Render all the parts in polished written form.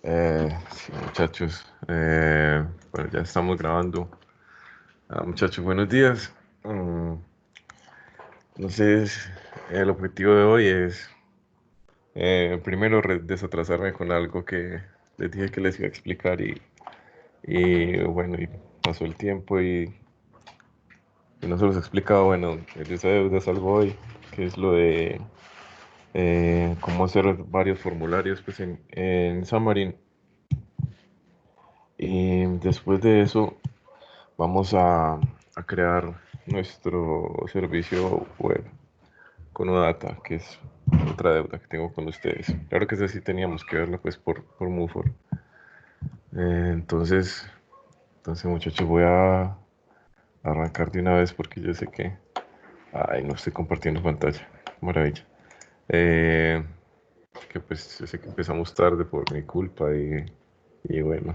Sí, muchachos, bueno, ya estamos grabando. Muchachos, buenos días. Mm, entonces, el objetivo de hoy es, primero, desatrasarme con algo que les dije que les iba a explicar y bueno, y pasó el tiempo y no se los he explicado. Bueno, de esa deuda salgo hoy, que es lo de cómo hacer varios formularios pues, en Xamarin. Y después de eso, vamos a crear nuestro servicio web con Odata, que es otra deuda que tengo con ustedes. Claro que esa sí teníamos que verla pues por Mufor. Entonces muchachos, voy a arrancar de una vez porque yo sé que... Ay, no estoy compartiendo pantalla. Maravilla. Eh, que pues yo sé que empezamos tarde por mi culpa y bueno.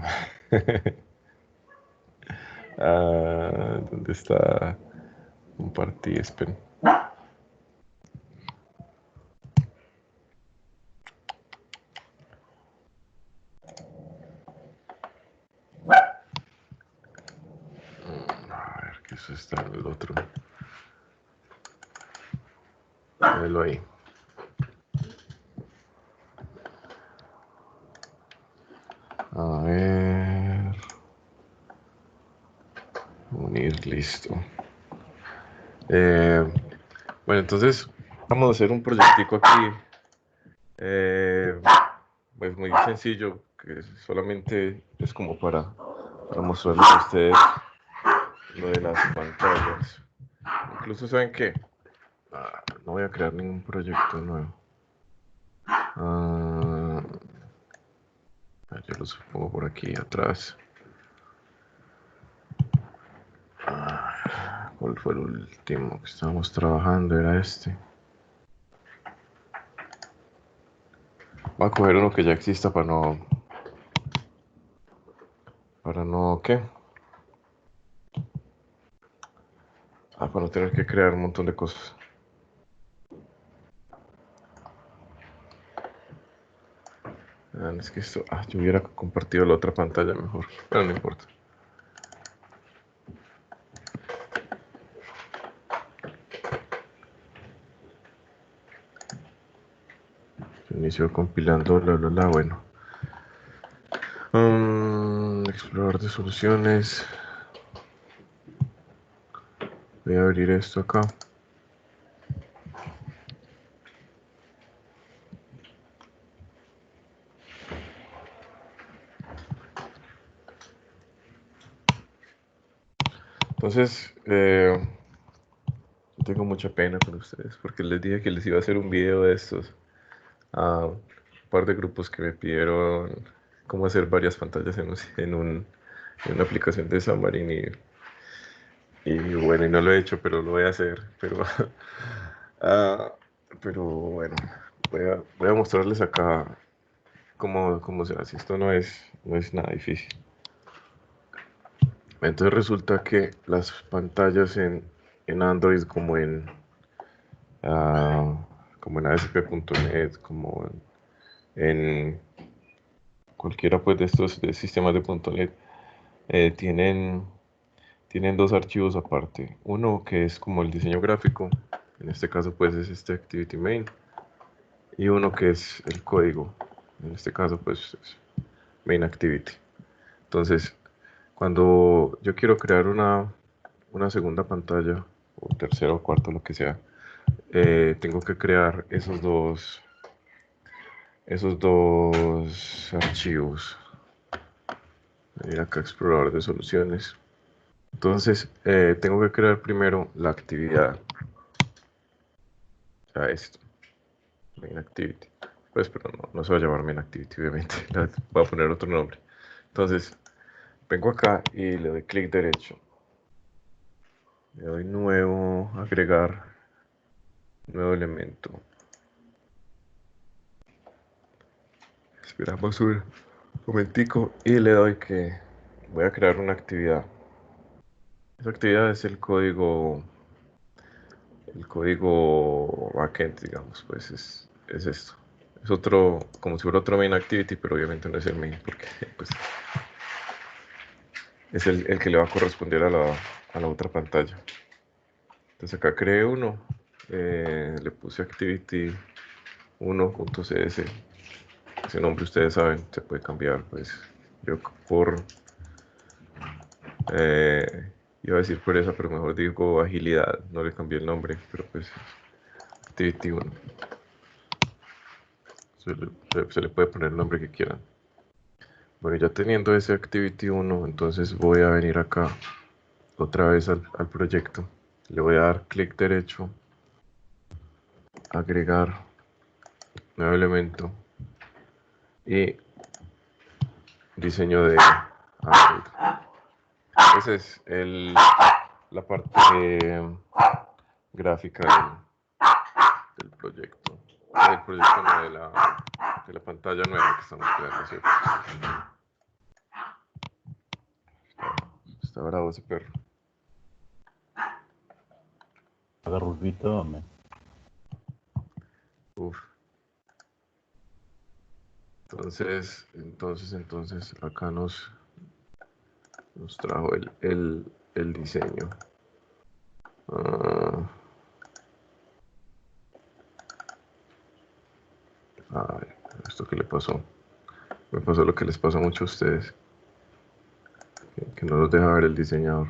¿Dónde está? Compartí, esperen. A ver, que eso está en el otro. Velo ahí. A ver. Unir, listo. Eh, bueno, entonces vamos a hacer un proyectico aquí. eh, pues muy sencillo, que solamente es como para mostrarles a ustedes lo de las pantallas. Incluso saben que no voy a crear ningún proyecto nuevo. Ah, yo los pongo por aquí atrás. ¿Cuál fue el último que estábamos trabajando? Era este. Voy a coger uno que ya exista para no, ¿qué? Para no tener que crear un montón de cosas. Es que esto, yo hubiera compartido la otra pantalla mejor, pero no importa. Yo inicio compilando, bueno. Explorar de soluciones. Voy a abrir esto acá. Entonces, yo tengo mucha pena con ustedes porque les dije que les iba a hacer un video de estos a un par de grupos que me pidieron cómo hacer varias pantallas en una aplicación de Xamarin y bueno, y no lo he hecho, pero lo voy a hacer. Ah, pero bueno, voy a mostrarles acá cómo se hace. Esto no es nada difícil. Entonces resulta que las pantallas en Android ah, como en ASP.NET, en cualquiera pues de estos de sistemas de .NET, eh, tienen, tienen dos archivos aparte. Uno que es como el diseño gráfico, en este caso pues es este Activity Main, y uno que es el código, en este caso pues es Main Activity. Entonces, cuando yo quiero crear una segunda pantalla, o tercera o cuarta, lo que sea, tengo que crear esos dos archivos. Ir acá a explorador de soluciones. Entonces, tengo que crear primero la actividad. O sea, esto, main activity. Pues, pero no se va a llamar main activity, obviamente. Voy a poner otro nombre. Entonces, vengo acá y le doy clic derecho. Le doy nuevo, agregar, nuevo elemento. Esperamos un momentico y le doy que voy a crear una actividad. Esa actividad es el código backend, digamos, pues es esto. Es otro, como si fuera otro main activity, pero obviamente no es el main, porque pues, es el que le va a corresponder a la otra pantalla. Entonces acá creé uno, le puse activity 1.cs. Ese nombre ustedes saben, se puede cambiar, pues yo por, iba a decir por esa, pero mejor digo agilidad, no le cambié el nombre, pero pues activity 1. Se le puede poner el nombre que quieran. Bueno, ya teniendo ese activity 1, entonces voy a venir acá otra vez al proyecto. Le voy a dar clic derecho, agregar nuevo elemento y diseño de Android. Esa es la parte gráfica del proyecto. Del proyecto no, de la pantalla nueva que estamos creando, ¿cierto? Está bravo ese perro. Agarro Rubito, hombre. Uf. Entonces, acá nos trajo el diseño. Ay, ¿esto qué le pasó? Me pasó lo que les pasa mucho a ustedes, que no los deja ver el diseñador.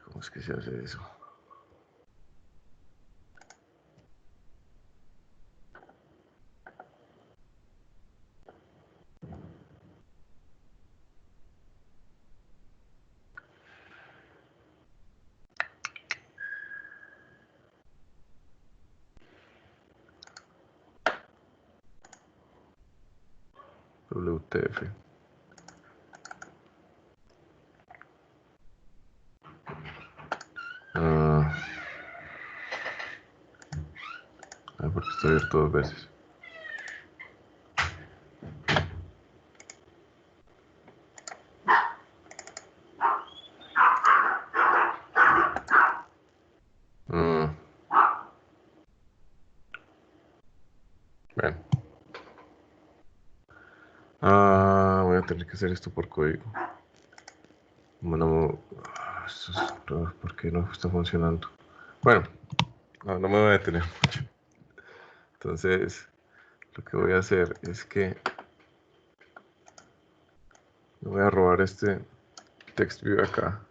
¿Cómo es que se hace eso? WTF. Porque está abierto dos veces. Bueno. Voy a tener que hacer esto por código. Bueno, esto es raro, ¿por qué no está funcionando? Bueno, no me voy a detener mucho. Entonces, lo que voy a hacer es que me voy a robar este text view acá.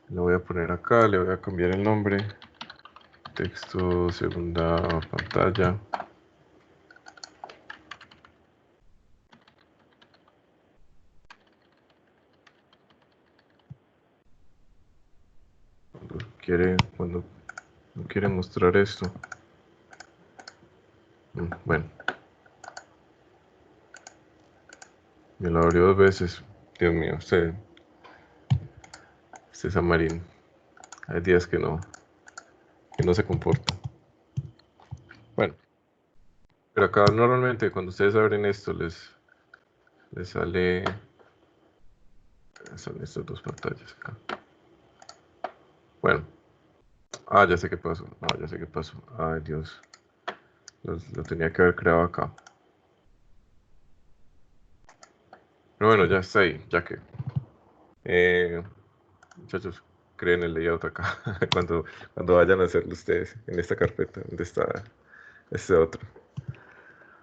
Lo voy a poner acá, le voy a cambiar el nombre. Texto segunda pantalla. Cuando no quiere mostrar esto. Bueno, me lo abrió dos veces. Dios mío, este es amarillo. Hay días que no se comporta. Bueno, pero acá normalmente cuando ustedes abren esto les salen estas dos pantallas acá. Bueno, ya sé qué pasó. Ya sé qué pasó. Ay, Dios. Lo tenía que haber creado acá. Pero bueno, ya está ahí, ya que. Muchachos, creen el layout acá cuando vayan a hacerlo ustedes en esta carpeta donde está este otro.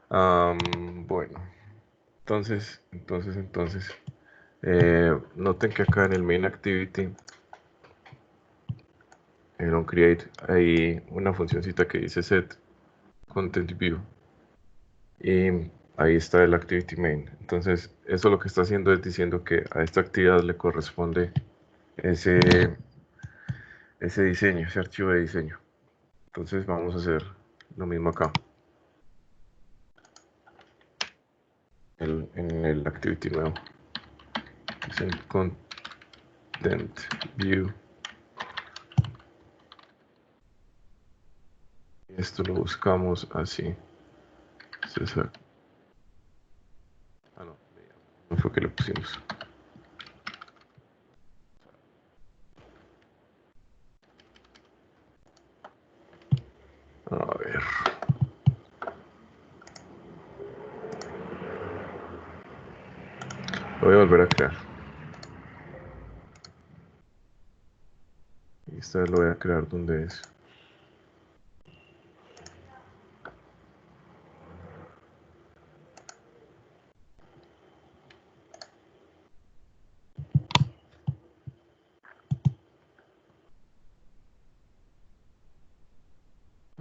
Bueno, entonces, noten que acá en el main activity, en onCreate, hay una funcioncita que dice set content view y ahí está el activity main. Entonces, eso lo que está haciendo es diciendo que a esta actividad le corresponde ese diseño, ese archivo de diseño. Entonces vamos a hacer lo mismo acá. En el activity nuevo. Es el content view Esto lo buscamos así. César. Ah, no, no fue que le pusimos. A ver. Lo voy a volver a crear. Y esta vez lo voy a crear donde es.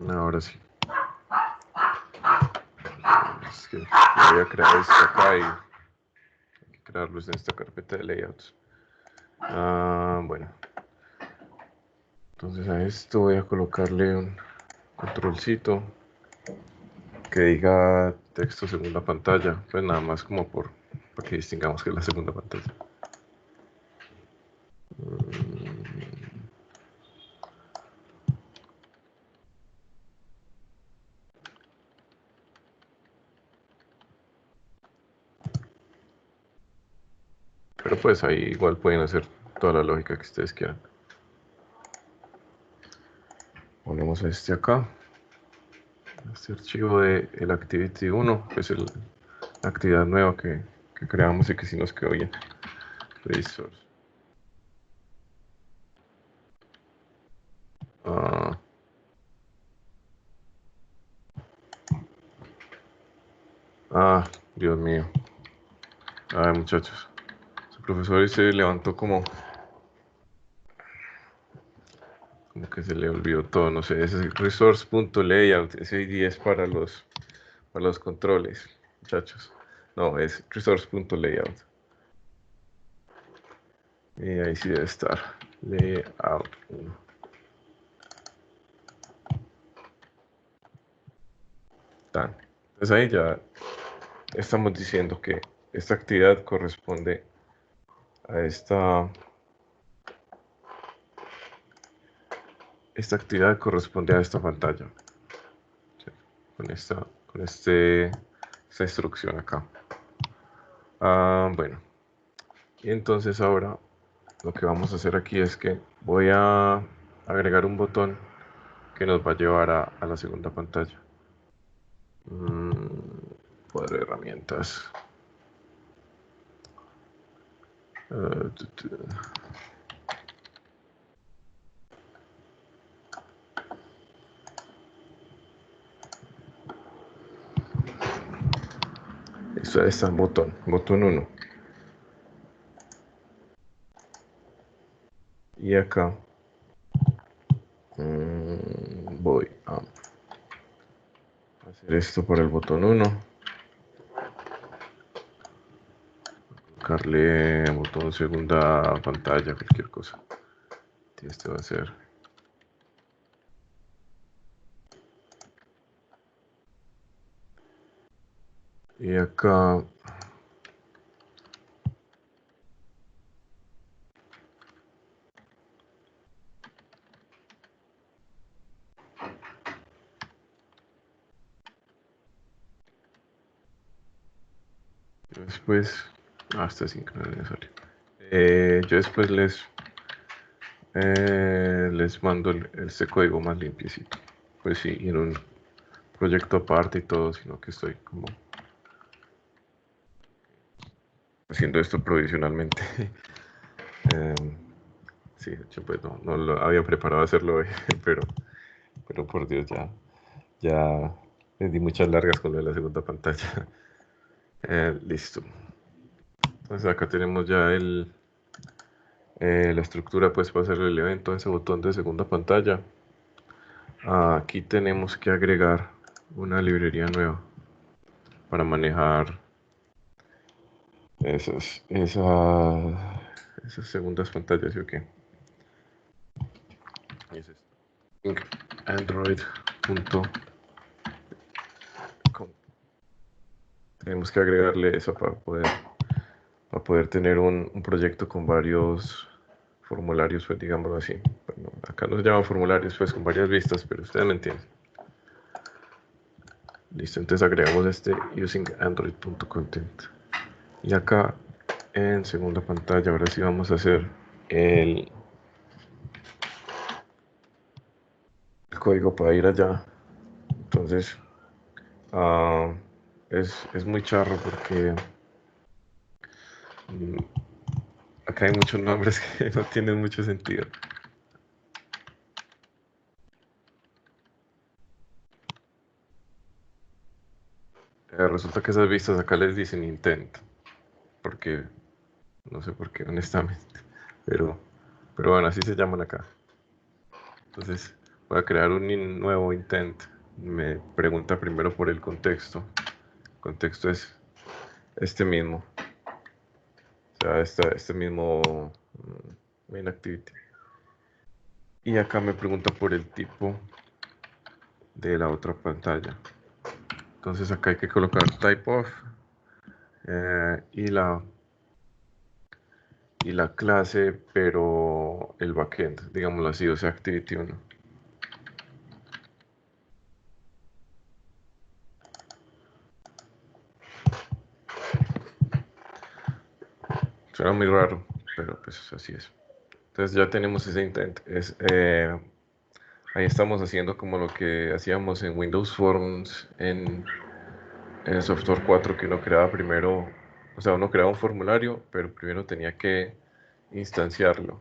Ahora sí. Es que voy a crear esto acá y hay que crearlos en esta carpeta de layouts. Bueno. Entonces a esto voy a colocarle un controlcito que diga texto segunda pantalla. Pues nada más como para que distingamos que es la segunda pantalla. Pero pues ahí igual pueden hacer toda la lógica que ustedes quieran. Ponemos este acá. Este archivo de el activity 1, que es la actividad nueva que creamos y que sí nos quedó bien. Resource. Dios mío. Ay, muchachos. Su profesor se levantó como que se le olvidó todo, no sé, ese es resource.layout, ese ID es para los controles, muchachos. No, es resource.layout. Y ahí sí debe estar. Layout 1. Tan. Entonces ahí ya estamos diciendo que esta actividad corresponde a esta actividad corresponde a esta pantalla. ¿Sí? Con esta instrucción acá. Bueno. Y entonces ahora lo que vamos a hacer aquí es que voy a agregar un botón que nos va a llevar a la segunda pantalla. Cuadro de herramientas. Esto está el botón 1. Y acá voy a hacer esto por el botón 1. Colocarle botón segunda pantalla, cualquier cosa. Y este va a ser. Y acá después. Está sin que no es necesario. Yo después les mando este código más limpiecito. Pues sí, en un proyecto aparte y todo, sino que estoy como haciendo esto provisionalmente. Sí, de hecho, pues no lo había preparado hacerlo hoy, pero por Dios, ya les di muchas largas con lo de la segunda pantalla. Listo. Entonces acá tenemos ya la estructura pues para hacer el evento, ese botón de segunda pantalla. Aquí tenemos que agregar una librería nueva para manejar esas segundas pantallas, ¿sí o qué? Es esto. Android.com. Tenemos que agregarle eso para poder tener un proyecto con varios formularios, pues digámoslo así. Bueno, acá nos llaman formularios pues con varias vistas, pero ustedes me entienden. Listo, entonces agregamos este using android.content. Y acá en segunda pantalla, ahora sí vamos a hacer el código para ir allá. Entonces, ah, es muy charro porque acá hay muchos nombres que no tienen mucho sentido. Resulta que esas vistas acá les dicen intent, porque no sé por qué, honestamente, pero, pero bueno, así se llaman acá. Entonces voy a crear un nuevo intent. Me pregunta primero por el contexto. El contexto es este mismo, o sea, este mismo main activity. Y acá me pregunta por el tipo de la otra pantalla. Entonces acá hay que colocar type of y la clase, pero el backend, digámoslo así, o sea, activity 1. Suena muy raro, pero pues así es. Entonces ya tenemos ese intent. Ahí estamos haciendo como lo que hacíamos en Windows Forms en Software 4, que uno creaba primero, o sea, uno creaba un formulario, pero primero tenía que instanciarlo.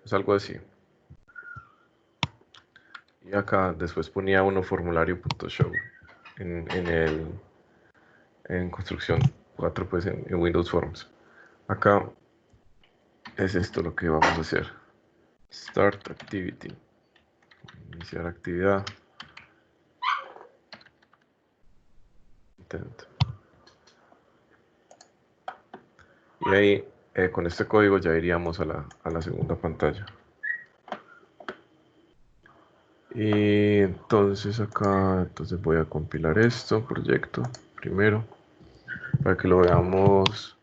Es algo así. Y acá después ponía uno formulario.show en construcción 4, pues en Windows Forms. Acá es esto lo que vamos a hacer. Start activity. Iniciar actividad. Intent. Y ahí con este código ya iríamos a la segunda pantalla. Y entonces acá, entonces voy a compilar esto, proyecto, primero, para que lo veamos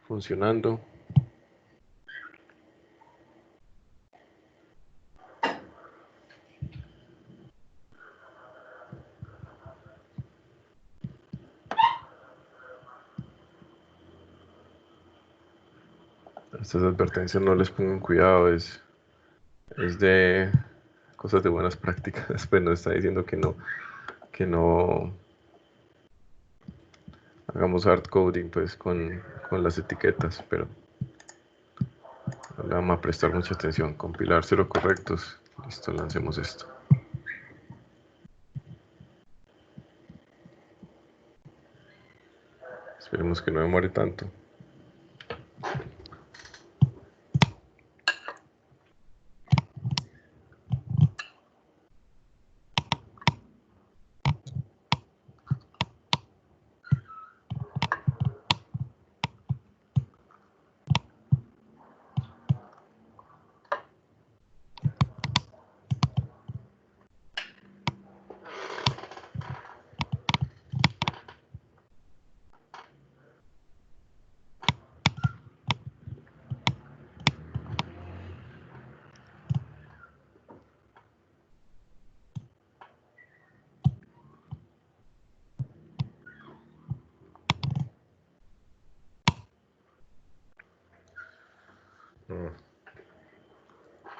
funcionando. Estas advertencias no les pongan cuidado, es de cosas de buenas prácticas, pues nos está diciendo que no hagamos hard coding pues con las etiquetas, pero le vamos a prestar mucha atención, compilar cero correctos, listo, lancemos esto. Esperemos que no demore tanto.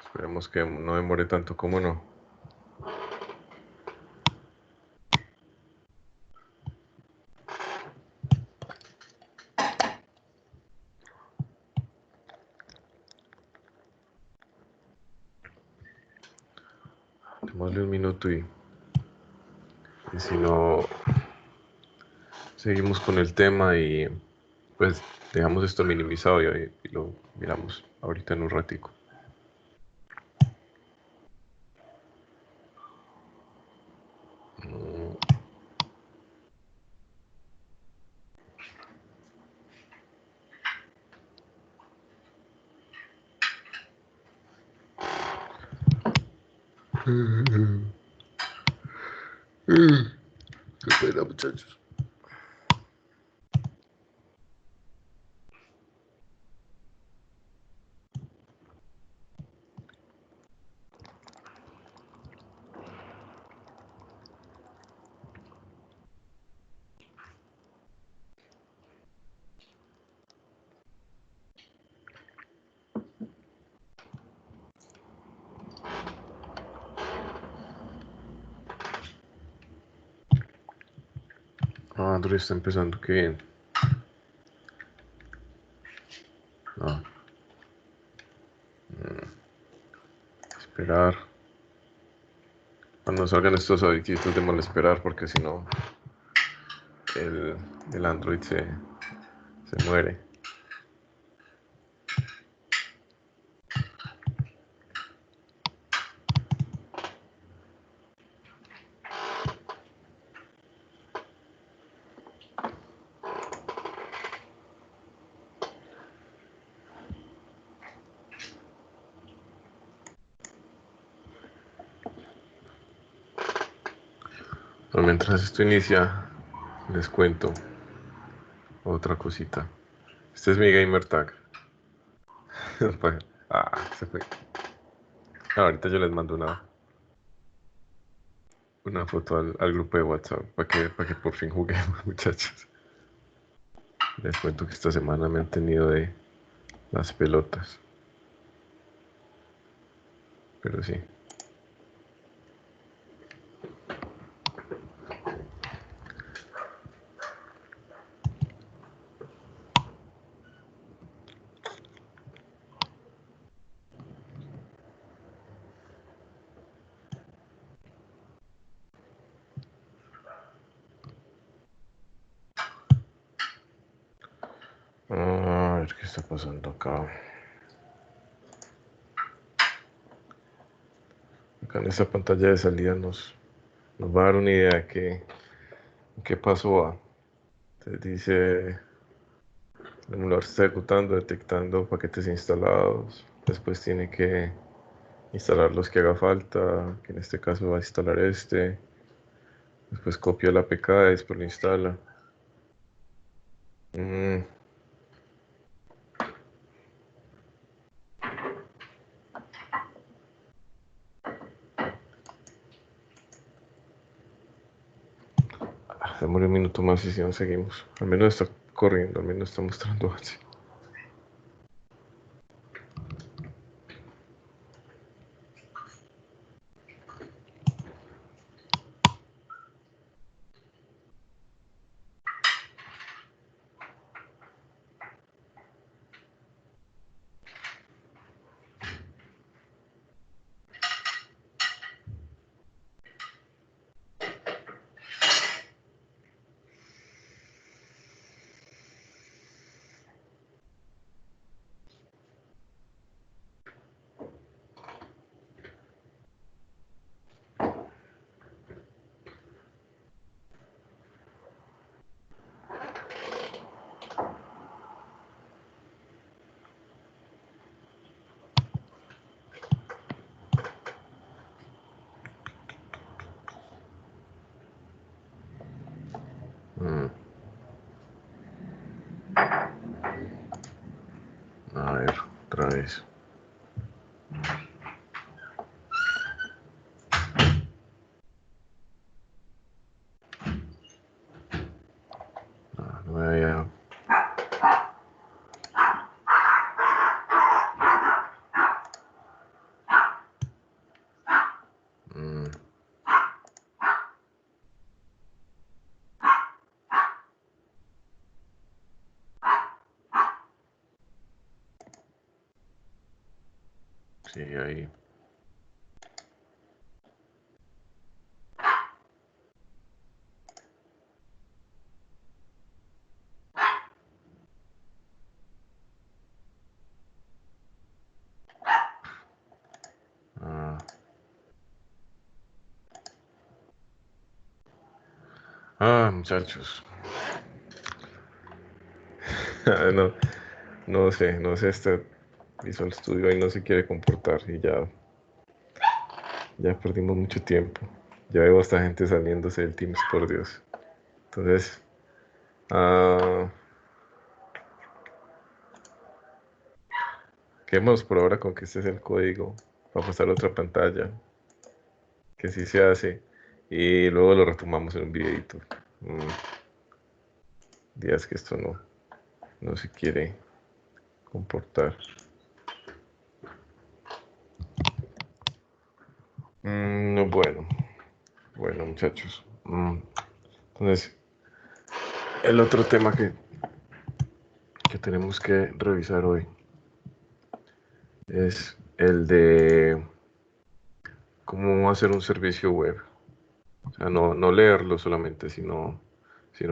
Esperemos que no demore tanto, como no. Démosle un minuto y si no, seguimos con el tema y pues dejamos esto minimizado y lo miramos ahorita en un ratico. Qué pena, muchachos. Android está empezando, qué bien. No. Esperar. Cuando salgan estos audititos, démosle esperar, porque si no, el Android se muere. Pero mientras esto inicia, les cuento otra cosita. Este es mi gamer tag. Se fue. Ahorita yo les mando una foto al grupo de WhatsApp para que por fin juguemos, muchachos. Les cuento que esta semana me han tenido de las pelotas. Pero sí. A ver qué está pasando acá. Acá en esta pantalla de salida nos va a dar una idea de qué pasó. Entonces dice, el emulador se está ejecutando, detectando paquetes instalados. Después tiene que instalar los que haga falta, que en este caso va a instalar este. Después copia la APK y después lo instala. Demora un minuto más y si no seguimos. Al menos está corriendo, al menos está mostrando así. A ver, otra vez. No me había... Sí, ahí. Muchachos. no, no sé, este Visual Studio ahí no se quiere comportar y ya perdimos mucho tiempo. Ya veo a esta gente saliéndose del Teams, por Dios. Entonces, quedemos por ahora con que este es el código para pasar a otra pantalla, que sí se hace, y luego lo retomamos en un videito. Días que esto no se quiere comportar. Bueno, muchachos. Entonces, el otro tema que tenemos que revisar hoy es el de cómo hacer un servicio web. O sea, no leerlo solamente, sino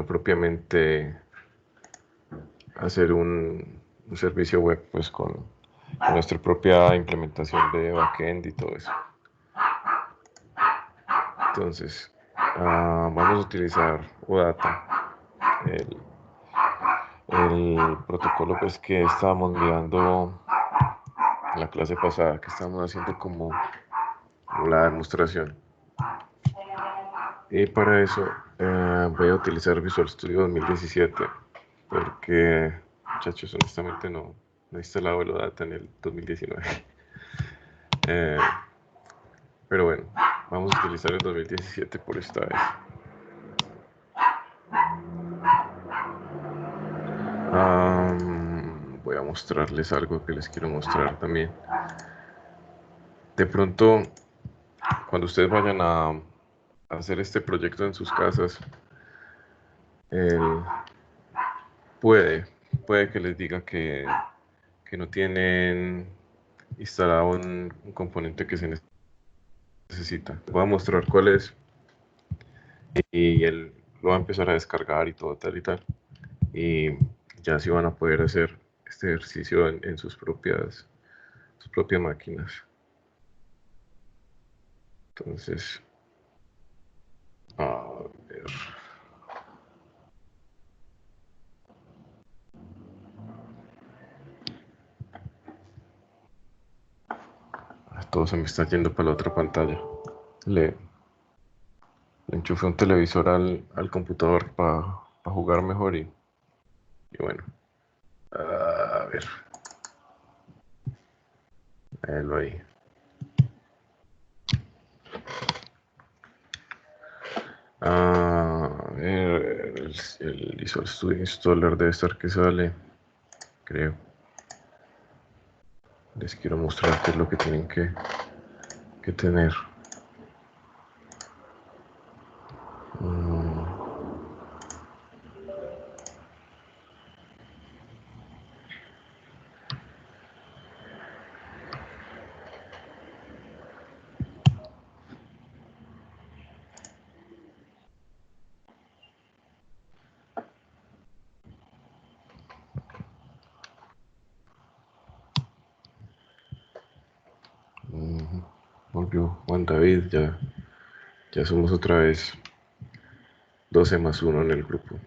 propiamente hacer un servicio web pues con nuestra propia implementación de backend y todo eso. Entonces, vamos a utilizar OData, el protocolo pues que estábamos mirando en la clase pasada, que estábamos haciendo como la demostración. Y para eso voy a utilizar Visual Studio 2017, porque, muchachos, honestamente no he instalado el OData en el 2019. Pero bueno, vamos a utilizar el 2017 por esta vez. Voy a mostrarles algo que les quiero mostrar también. De pronto, cuando ustedes vayan a hacer este proyecto en sus casas, puede que les diga que no tienen instalado un componente que se necesita. Voy a mostrar cuál es y él lo va a empezar a descargar y todo tal y tal. Y ya sí van a poder hacer este ejercicio en sus propias máquinas. Entonces, a ver. Todo se me está yendo para la otra pantalla. Le enchufé un televisor al computador para jugar mejor y bueno. A ver. Lo ahí. A ver, el Visual Studio Installer debe estar que sale, creo. Les quiero mostrar qué es lo que tienen que tener. Volvió Juan David, ya somos otra vez 12 más 1 en el grupo.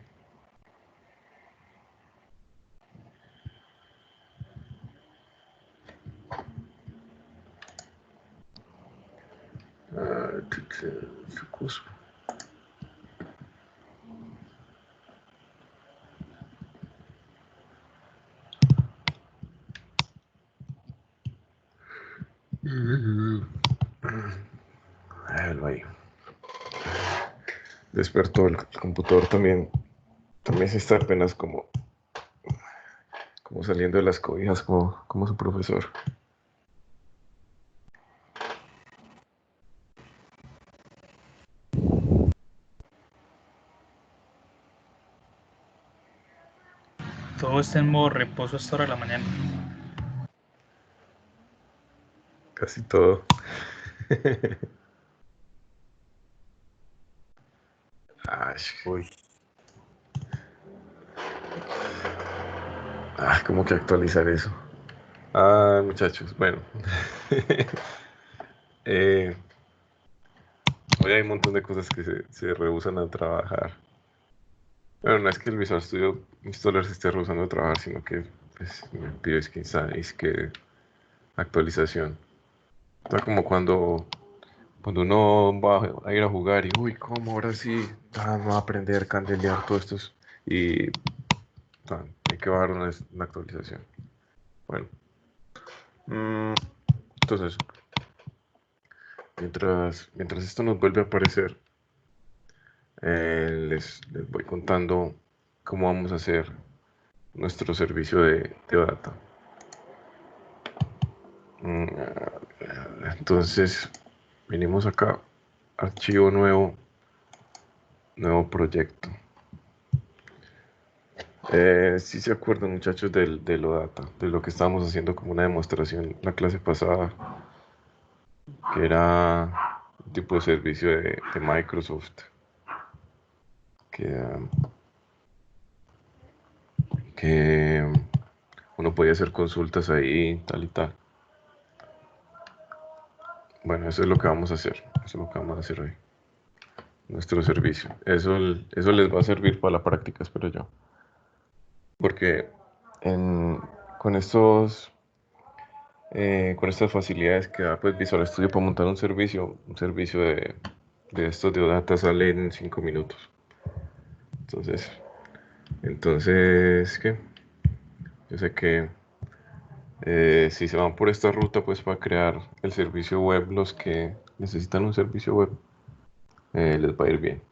Ahí. Despertó el computador también se está apenas como saliendo de las cobijas como su profesor. Todo está en modo reposo hasta ahora de la mañana. Casi todo. Uy, ¿Cómo que actualizar eso? Muchachos, bueno. Hoy hay un montón de cosas que se rehusan a trabajar. Bueno, no es que el Visual Studio Installer se esté rehusando a trabajar, sino que pues, me pides que instales que actualización. Está como cuando uno va a ir a jugar y, uy, ¿cómo ahora sí? No va a aprender a candelear todo esto. Y hay que bajar una actualización. Bueno. Entonces, mientras esto nos vuelve a aparecer, les voy contando cómo vamos a hacer nuestro servicio de data. Entonces, venimos acá, archivo nuevo proyecto. Sí se acuerdan, muchachos, de lo data, de lo que estábamos haciendo como una demostración la clase pasada, que era un tipo de servicio de Microsoft, que, que uno podía hacer consultas ahí, tal y tal. Bueno, eso es lo que vamos a hacer, eso es lo que vamos a hacer hoy, nuestro servicio. Eso les va a servir para la práctica, espero yo. Porque con con estas facilidades que da pues, Visual Studio para montar un servicio de estos de data sale en 5 minutos. Entonces, ¿qué? Yo sé que si se van por esta ruta, pues para crear el servicio web, los que necesitan un servicio web, les va a ir bien.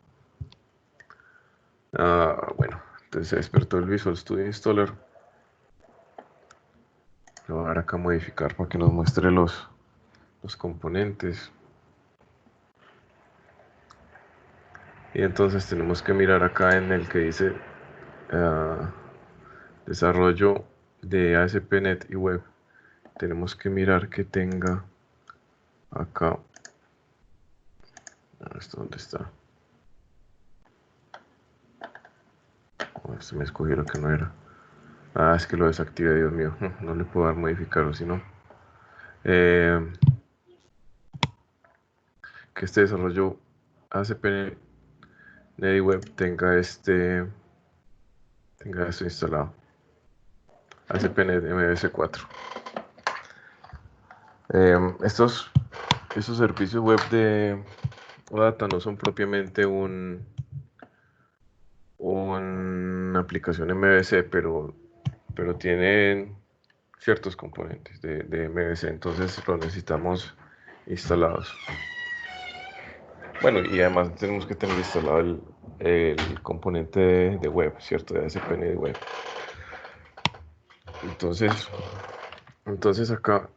Bueno, entonces se despertó el Visual Studio Installer. Lo voy a dar acá a modificar para que nos muestre los componentes. Y entonces tenemos que mirar acá en el que dice desarrollo de ASP.NET y web. Tenemos que mirar que tenga acá. ¿Esto dónde está? Este me escogí lo que no era. Es que lo desactivé, Dios mío. No le puedo dar modificar, si no. Que este desarrollo ASP.NET y web tenga esto instalado. ASP.NET MVC4. Esos servicios web de OData no son propiamente una aplicación MVC, pero tienen ciertos componentes de MVC, entonces los necesitamos instalados. Bueno, y además tenemos que tener instalado el componente de web, ¿cierto? De ASP.NET de web. Entonces acá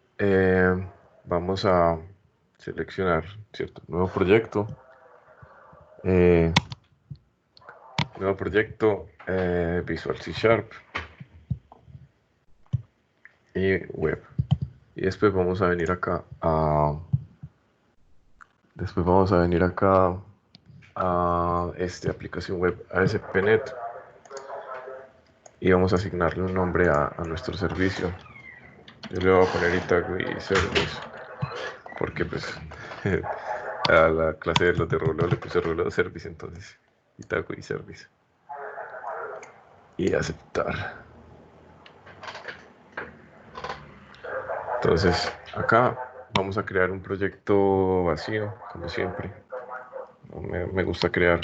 vamos a seleccionar, ¿cierto? Nuevo proyecto. Visual C Sharp y web. Y después vamos a venir acá a esta aplicación web ASP.NET y vamos a asignarle un nombre a nuestro servicio. Yo le voy a poner Itagüí Service porque pues a la clase de los de Rollo le puse Rollo Service, entonces Itagüí Service y aceptar. Entonces acá vamos a crear un proyecto vacío, como siempre. Me gusta crear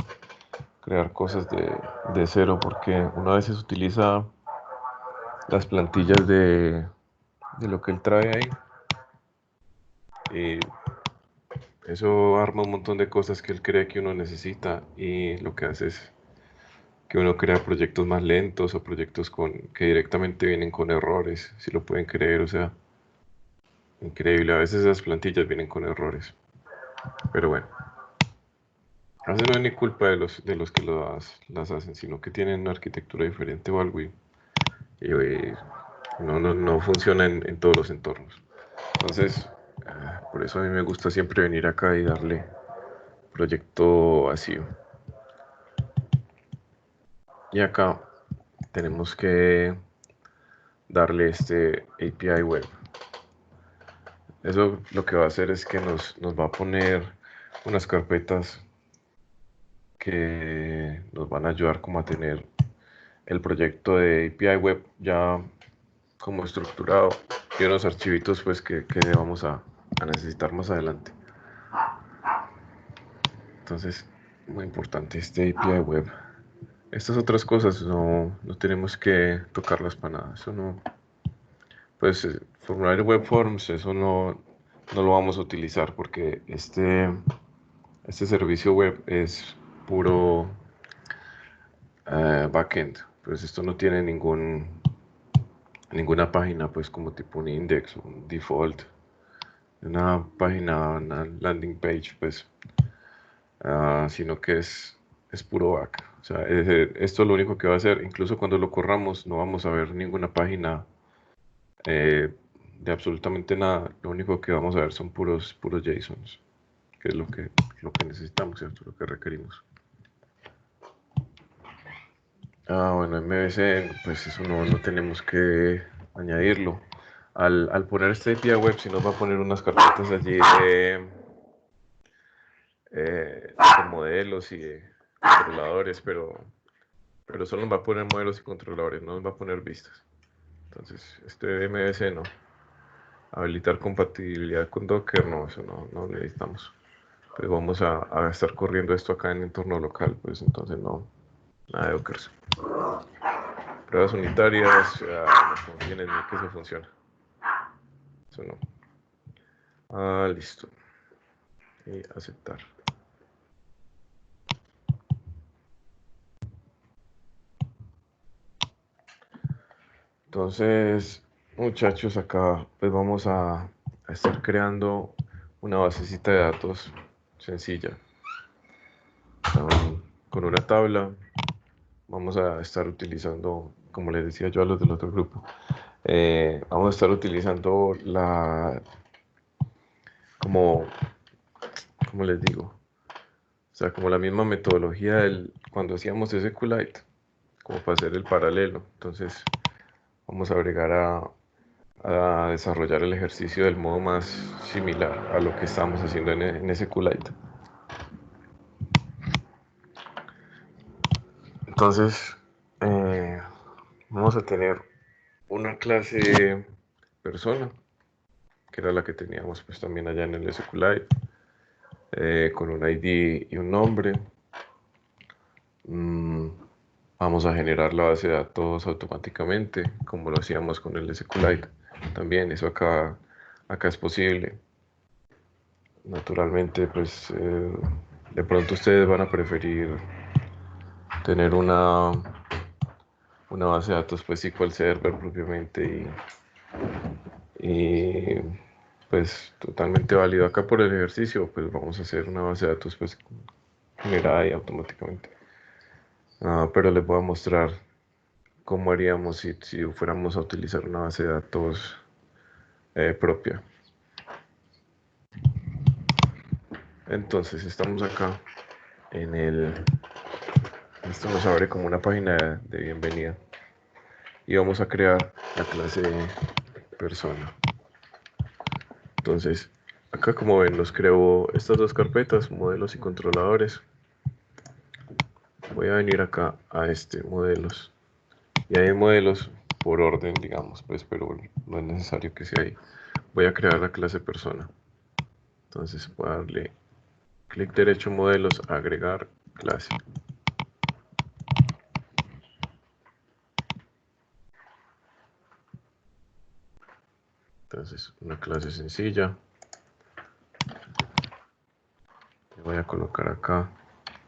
cosas de cero porque uno a veces utiliza las plantillas de lo que él trae ahí y eso arma un montón de cosas que él cree que uno necesita y lo que hace es que uno crea proyectos más lentos o proyectos que directamente vienen con errores, si lo pueden creer, o sea, increíble. A veces esas plantillas vienen con errores, pero bueno, a veces no es ni culpa de los que las hacen, sino que tienen una arquitectura diferente o algo y no funciona en todos los entornos. Entonces, por eso a mí me gusta siempre venir acá y darle proyecto vacío. Y acá tenemos que darle este API web. Eso lo que va a hacer es que nos va a poner unas carpetas que nos van a ayudar como a tener el proyecto de API web ya como estructurado y unos archivitos pues que vamos a necesitar más adelante. Entonces, muy importante este API web. Estas otras cosas no tenemos que tocarlas para nada. Eso no, pues formulario web forms, eso no lo vamos a utilizar porque este servicio web es puro backend. Pues esto no tiene ninguna página pues como tipo un index, un default, una página, una landing page pues, sino que es es puro back. O sea, esto lo único que va a hacer, incluso cuando lo corramos, no vamos a ver ninguna página de absolutamente nada. Lo único que vamos a ver son puros JSONs, que es lo que necesitamos, ¿cierto? Lo que requerimos. Bueno, MVC, pues eso no tenemos que añadirlo. Al poner este API web, si nos va a poner unas carpetas allí de modelos y de controladores, pero solo nos va a poner modelos y controladores, no nos va a poner vistas. Entonces, este MVC no. Habilitar compatibilidad con Docker, no, eso no necesitamos. Pues vamos a estar corriendo esto acá en entorno local, pues entonces no, nada de Docker. Pruebas unitarias, no confíen en mí que eso funciona. Eso no. Listo. Y aceptar. Entonces, muchachos, acá pues vamos a estar creando una basecita de datos sencilla. Con una tabla. Vamos a estar utilizando, como les decía yo a los del otro grupo, vamos a estar utilizando como les digo, o sea, como la misma metodología cuando hacíamos SQLite, como para hacer el paralelo. Entonces, vamos a agregar a desarrollar el ejercicio del modo más similar a lo que estamos haciendo en SQLite. Entonces, vamos a tener una clase persona, que era la que teníamos pues también allá en el SQLite, con un ID y un nombre. Vamos a generar la base de datos automáticamente, como lo hacíamos con el SQLite. También eso acá es posible. Naturalmente, pues de pronto ustedes van a preferir tener una base de datos pues SQL Server propiamente y pues totalmente válido. Acá por el ejercicio pues vamos a hacer una base de datos pues generada y automáticamente. Pero les voy a mostrar cómo haríamos si fuéramos a utilizar una base de datos propia. Entonces estamos acá esto nos abre como una página de bienvenida y vamos a crear la clase persona. Entonces acá, como ven, nos creo estas dos carpetas, modelos y controladores. Voy a venir acá a modelos, y hay modelos por orden, digamos, pues, pero no es necesario que sea ahí. Voy a crear la clase persona. Entonces voy a darle clic derecho, modelos, agregar clase. Entonces, una clase sencilla. Le voy a colocar acá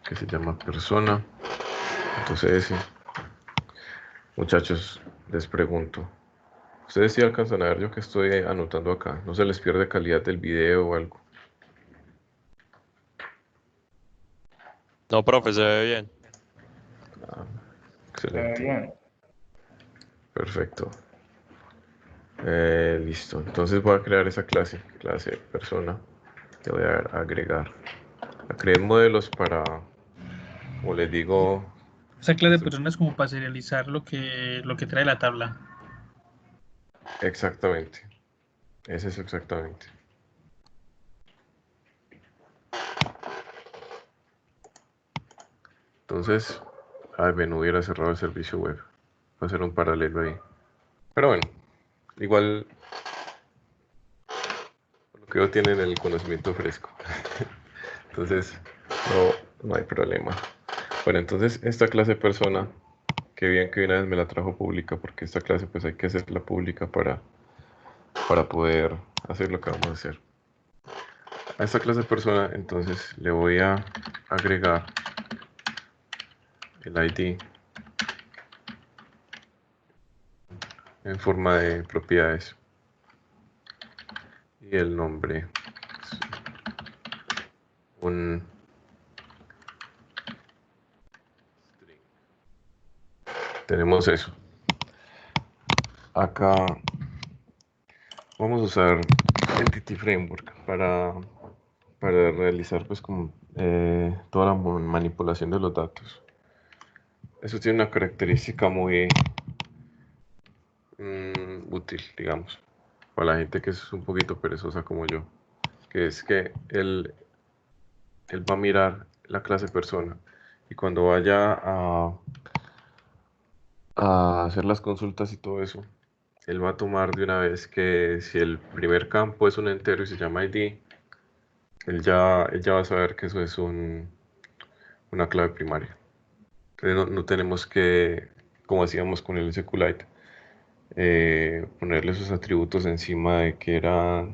que se llama persona. Entonces, muchachos, les pregunto, ¿ustedes sí alcanzan a ver yo que estoy anotando acá? ¿No se les pierde calidad del video o algo? No, profe, se ve bien. Excelente. Bien. Perfecto. Listo. Entonces voy a crear esa clase persona. Le voy a agregar. A crear modelos para, como les digo, Esa clase de personas como para serializar lo que trae la tabla. exactamente. Es eso exactamente. Entonces, no hubiera cerrado el servicio web. Va a ser un paralelo ahí. Pero bueno, igual lo que yo tienen el conocimiento fresco. Entonces, no hay problema. Bueno, entonces esta clase persona, que bien que una vez me la trajo pública, porque esta clase pues hay que hacerla pública para poder hacer lo que vamos a hacer. A esta clase persona, entonces le voy a agregar el ID en forma de propiedades y el nombre, un tenemos eso. Acá vamos a usar Entity Framework para realizar pues como toda la manipulación de los datos. Eso tiene una característica muy útil, digamos, para la gente que es un poquito perezosa como yo, que es que él va a mirar la clase persona y cuando vaya a hacer las consultas y todo eso, él va a tomar de una vez que si el primer campo es un entero y se llama ID, él ya va a saber que eso es una clave primaria. Entonces no tenemos que, como hacíamos con el SQLite, ponerle esos atributos encima de que era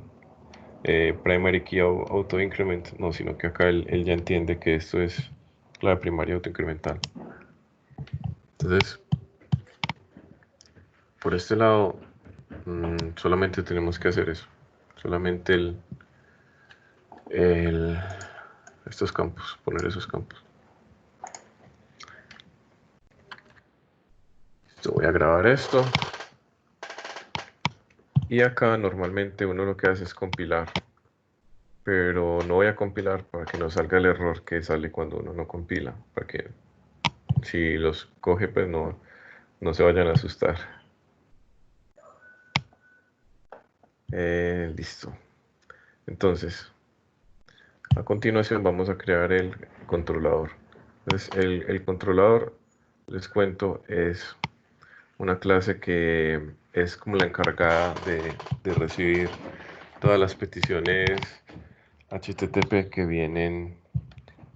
primary key auto increment, no, sino que acá él ya entiende que esto es clave primaria autoincremental. Entonces, por este lado, solamente tenemos que hacer eso, solamente estos campos, poner esos campos. Listo, voy a grabar esto. Y acá normalmente uno lo que hace es compilar, pero no voy a compilar para que no salga el error que sale cuando uno no compila, para que si los coge pues no se vayan a asustar. Listo. Entonces, a continuación vamos a crear el controlador. Entonces, el controlador, les cuento, es una clase que es como la encargada de recibir todas las peticiones HTTP que vienen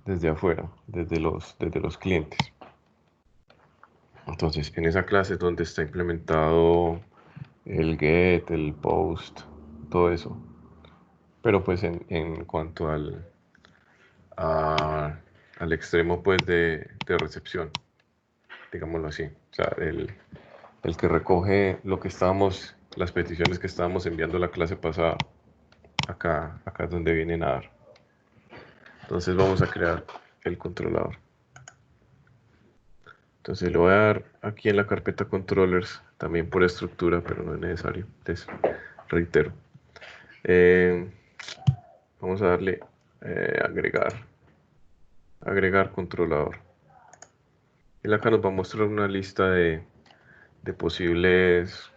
desde afuera, desde los clientes. Entonces, en esa clase es donde está implementado el get, el post, todo eso. Pero pues en cuanto al extremo pues de recepción, digámoslo así. O sea, el que recoge lo que estábamos, las peticiones que estábamos enviando la clase pasada, acá es donde vienen a dar. Entonces vamos a crear el controlador. Entonces le voy a dar aquí en la carpeta controllers, también por estructura, pero no es necesario. Entonces, reitero. Vamos a darle agregar controlador. Y acá nos va a mostrar una lista de posibles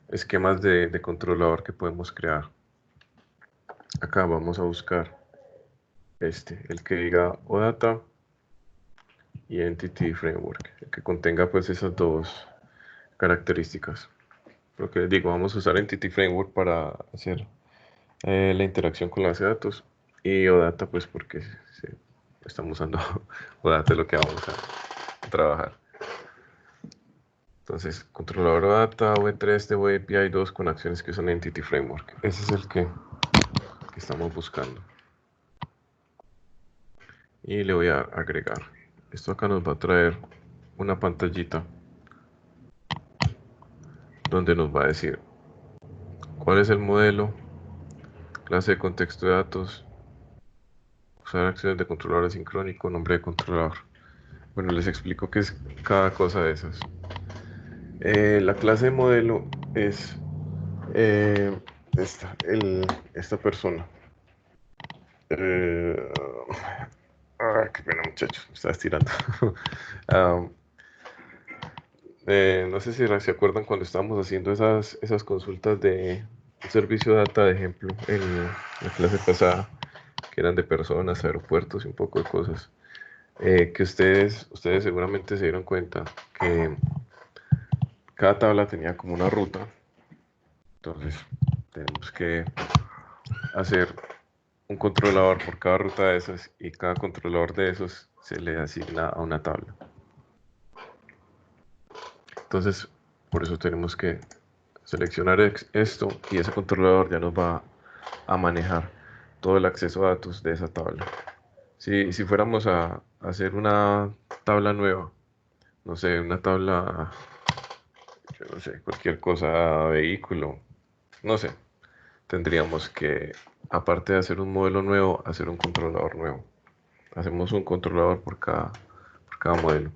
esquemas de controlador que podemos crear. Acá vamos a buscar el que diga OData y Entity Framework, el que contenga pues esas dos características. Lo que les digo, vamos a usar Entity Framework para hacer la interacción con la base de datos y OData pues porque estamos usando OData, es lo que vamos a trabajar. Entonces, controlador OData, V3 de Web API 2 con acciones que son Entity Framework. Ese es el que estamos buscando. Y le voy a agregar. Esto acá nos va a traer una pantallita donde nos va a decir cuál es el modelo, clase de contexto de datos, usar acciones de controlador asincrónico, nombre de controlador. Bueno, les explico qué es cada cosa de esas. La clase de modelo es esta persona. Qué pena, muchachos, me estaba estirando. No sé si se acuerdan cuando estábamos haciendo esas consultas de servicio de data, de ejemplo, en la clase pasada, que eran de personas, aeropuertos y un poco de cosas. Que ustedes seguramente se dieron cuenta que cada tabla tenía como una ruta. Entonces, tenemos que hacer un controlador por cada ruta de esas y cada controlador de esos se le asigna a una tabla. Entonces, por eso tenemos que seleccionar esto y ese controlador ya nos va a manejar todo el acceso a datos de esa tabla. Si fuéramos a hacer una tabla nueva, no sé, una tabla, yo no sé, cualquier cosa, vehículo, no sé, tendríamos que, aparte de hacer un modelo nuevo, hacer un controlador nuevo. Hacemos un controlador por cada modelo.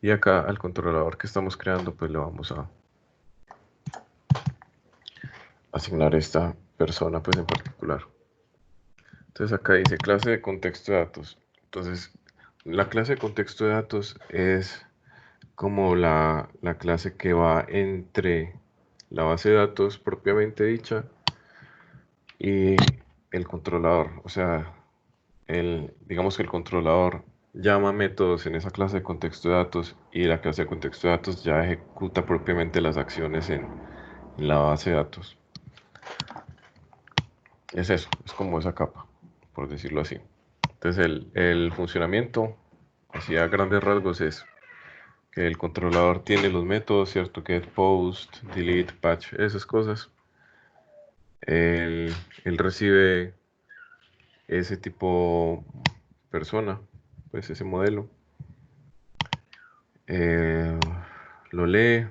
Y acá al controlador que estamos creando, pues le vamos a asignar esta persona pues en particular. Entonces acá dice clase de contexto de datos. Entonces la clase de contexto de datos es como la clase que va entre la base de datos propiamente dicha y el controlador. O sea, digamos que el controlador llama métodos en esa clase de contexto de datos y la clase de contexto de datos ya ejecuta propiamente las acciones en la base de datos. Es eso, es como esa capa, por decirlo así. Entonces el funcionamiento, así a grandes rasgos, es que el controlador tiene los métodos, ¿cierto? Get, post, delete, patch, esas cosas. Él recibe ese tipo persona, pues ese modelo. Lo lee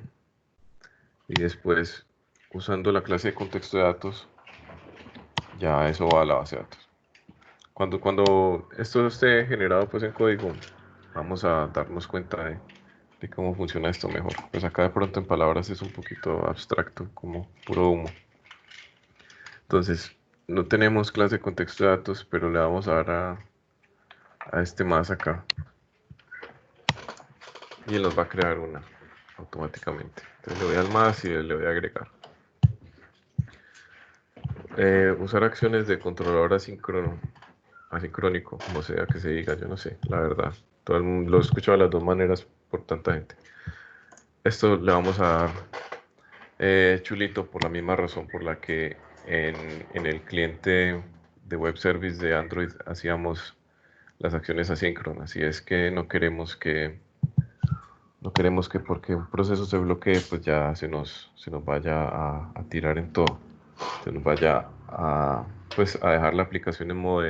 y después, usando la clase de contexto de datos, ya eso va a la base de datos. Cuando esto esté generado pues en código, vamos a darnos cuenta de cómo funciona esto mejor. Pues acá de pronto en palabras es un poquito abstracto, como puro humo. Entonces, no tenemos clase de contexto de datos, pero le vamos a dar a este más acá. Y él nos va a crear una automáticamente. Entonces le voy al más y le voy a agregar. Usar acciones de controlador asincrónico, como sea que se diga, yo no sé, la verdad. Todo el mundo lo he escuchado de las dos maneras por tanta gente. Esto le vamos a dar chulito por la misma razón por la que en el cliente de web service de Android hacíamos las acciones asíncronas. Y es que no queremos que porque un proceso se bloquee, pues ya se nos vaya a tirar en todo. Se nos vaya pues a dejar la aplicación en modo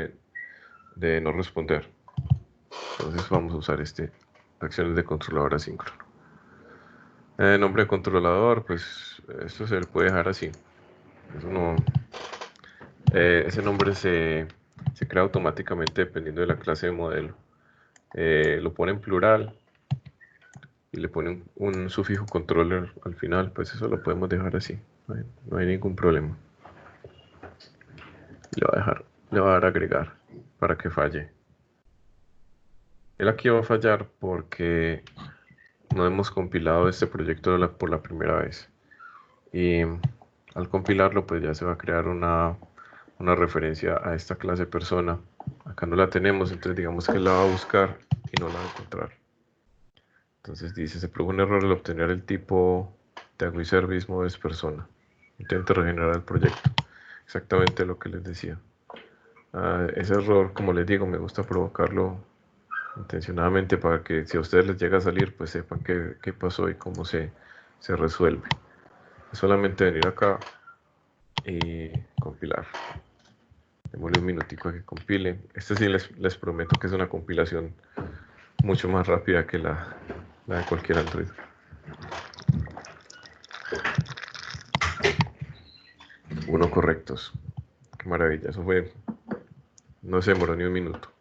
de no responder. Entonces vamos a usar acciones de controlador asíncrono. Nombre de controlador, pues esto se le puede dejar así. Eso no, ese nombre se crea automáticamente dependiendo de la clase de modelo. Lo pone en plural y le pone un sufijo controller al final, pues eso lo podemos dejar así. No hay ningún problema. Le va a dar agregar para que falle. Él aquí va a fallar porque no hemos compilado este proyecto por la primera vez. Y al compilarlo, pues ya se va a crear una referencia a esta clase persona. Acá no la tenemos, entonces digamos que la va a buscar y no la va a encontrar. Entonces dice, se produjo un error al obtener el tipo de service models persona. Intento regenerar el proyecto. Exactamente lo que les decía. Ese error, como les digo, me gusta provocarlo intencionadamente para que si a ustedes les llega a salir, pues sepan qué pasó y cómo se resuelve. Es solamente venir acá y compilar. Démosle un minutico a que compile. Este sí les prometo que es una compilación mucho más rápida que la de cualquier Android. Uno correctos. Qué maravilla. Eso fue, no se demoró ni un minuto.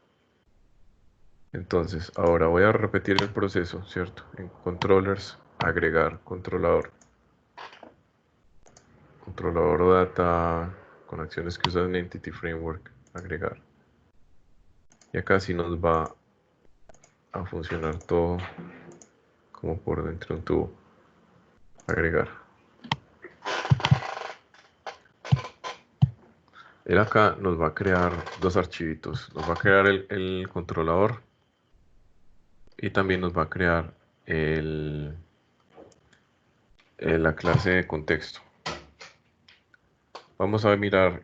Entonces, ahora voy a repetir el proceso, ¿cierto? En controllers, agregar controlador. Controlador o data con acciones que usan Entity Framework, agregar. Y acá sí nos va a funcionar todo como por dentro de un tubo. Agregar. Él acá nos va a crear dos archivitos. Nos va a crear el controlador y también nos va a crear la clase de contexto. Vamos a mirar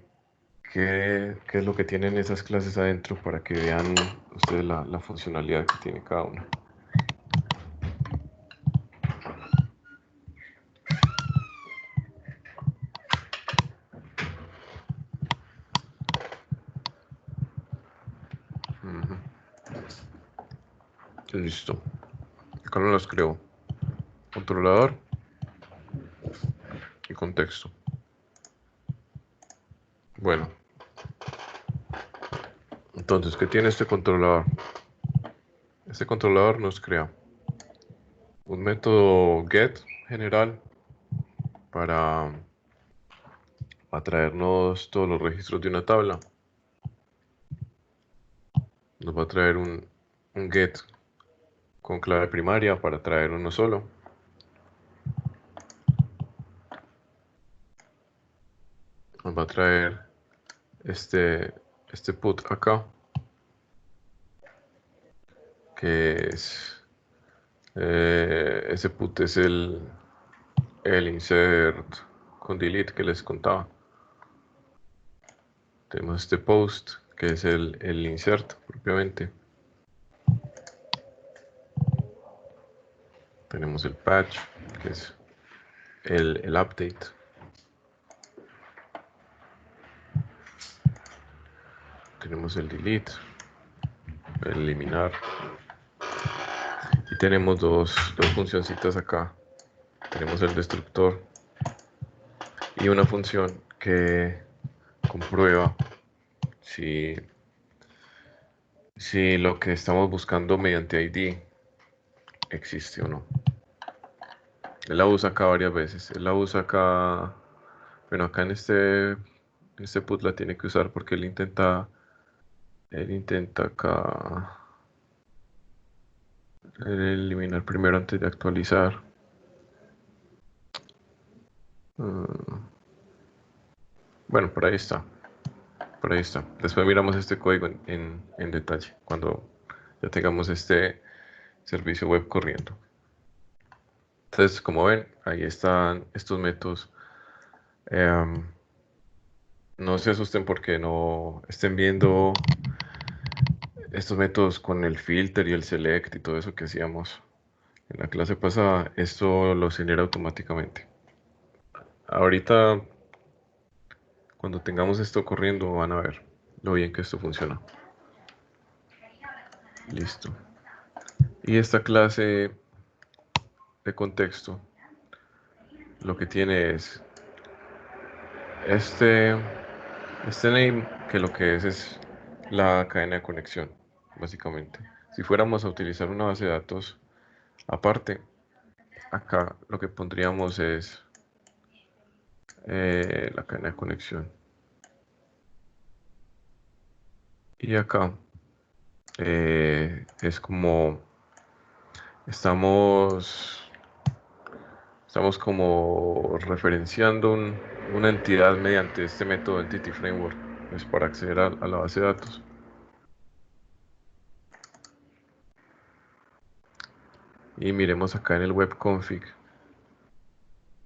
qué es lo que tienen esas clases adentro para que vean ustedes la funcionalidad que tiene cada una. Listo. Acá no las creo. Controlador y contexto. Bueno. Entonces, ¿qué tiene este controlador? Este controlador nos crea un método get general para traernos todos los registros de una tabla. Nos va a traer un get con clave primaria para traer uno solo. Nos va a traer este put acá, que es ese put es el insert con delete que les contaba. Tenemos este post, que es el insert propiamente. Tenemos el patch, que es el update. Tenemos el delete, el eliminar. Y tenemos dos funcioncitas acá. Tenemos el destructor y una función que comprueba si lo que estamos buscando mediante ID existe o no. Él la usa acá varias veces. Él la usa acá, bueno, acá en este put la tiene que usar porque él intenta acá eliminar primero antes de actualizar. Bueno, por ahí está. Por ahí está. Después miramos este código en detalle cuando ya tengamos este servicio web corriendo. Entonces, como ven, ahí están estos métodos. No se asusten porque no estén viendo estos métodos con el filter y el select y todo eso que hacíamos en la clase pasada. Esto lo genera automáticamente. Ahorita, cuando tengamos esto corriendo, van a ver lo bien que esto funciona. Listo. Y esta clase de contexto lo que tiene es este name, que lo que es la cadena de conexión, básicamente. Si fuéramos a utilizar una base de datos aparte, acá lo que pondríamos es la cadena de conexión. Y acá es como estamos como referenciando una entidad mediante este método Entity Framework, pues para acceder a la base de datos. Y miremos acá en el web config.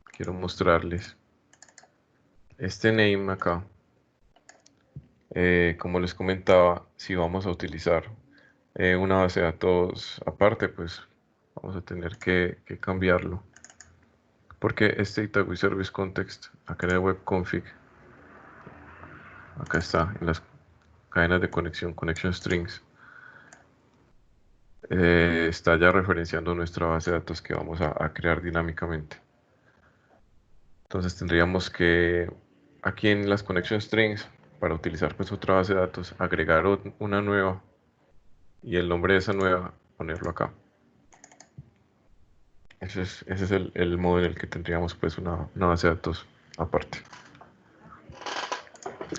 Quiero mostrarles este name acá. Como les comentaba, si vamos a utilizar una base de datos aparte, pues vamos a tener que cambiarlo. Porque este Data Service Context, acá en el web config, acá está, en las cadenas de conexión, connection strings, está ya referenciando nuestra base de datos que vamos a crear dinámicamente. Entonces tendríamos que, aquí en las connection strings, para utilizar pues otra base de datos, agregar una nueva y el nombre de esa nueva ponerlo acá. Ese es el modo en el que tendríamos pues una base de datos aparte.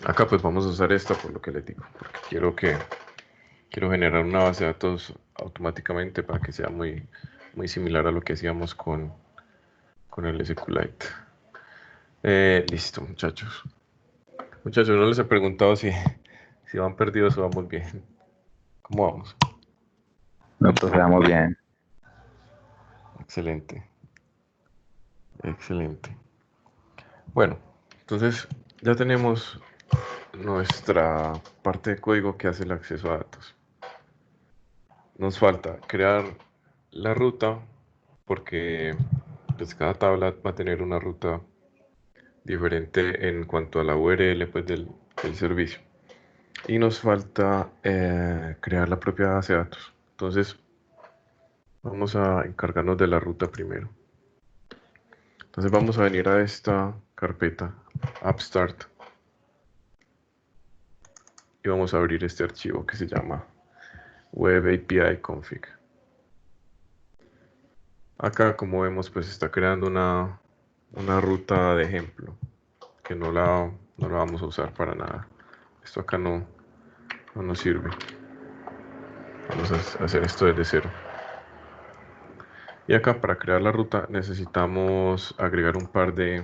Acá pues vamos a usar esta por lo que les digo, porque quiero generar una base de datos automáticamente para que sea muy similar a lo que hacíamos con el SQLite. Listo, muchachos. Muchachos, no les he preguntado si van perdidos o vamos bien. ¿Cómo vamos? Nosotros quedamos bien. Excelente. Excelente. Bueno, entonces ya tenemos nuestra parte de código que hace el acceso a datos. Nos falta crear la ruta porque pues, cada tabla va a tener una ruta diferente en cuanto a la URL pues, del servicio. Y nos falta crear la propia base de datos. Entonces, vamos a encargarnos de la ruta primero. Entonces vamos a venir a esta carpeta, AppStart, y vamos a abrir este archivo que se llama Web API Config. Acá, como vemos, pues está creando una ruta de ejemplo que no la vamos a usar para nada. Esto acá no nos sirve. Vamos a hacer esto desde cero. Y acá, para crear la ruta, necesitamos agregar un par de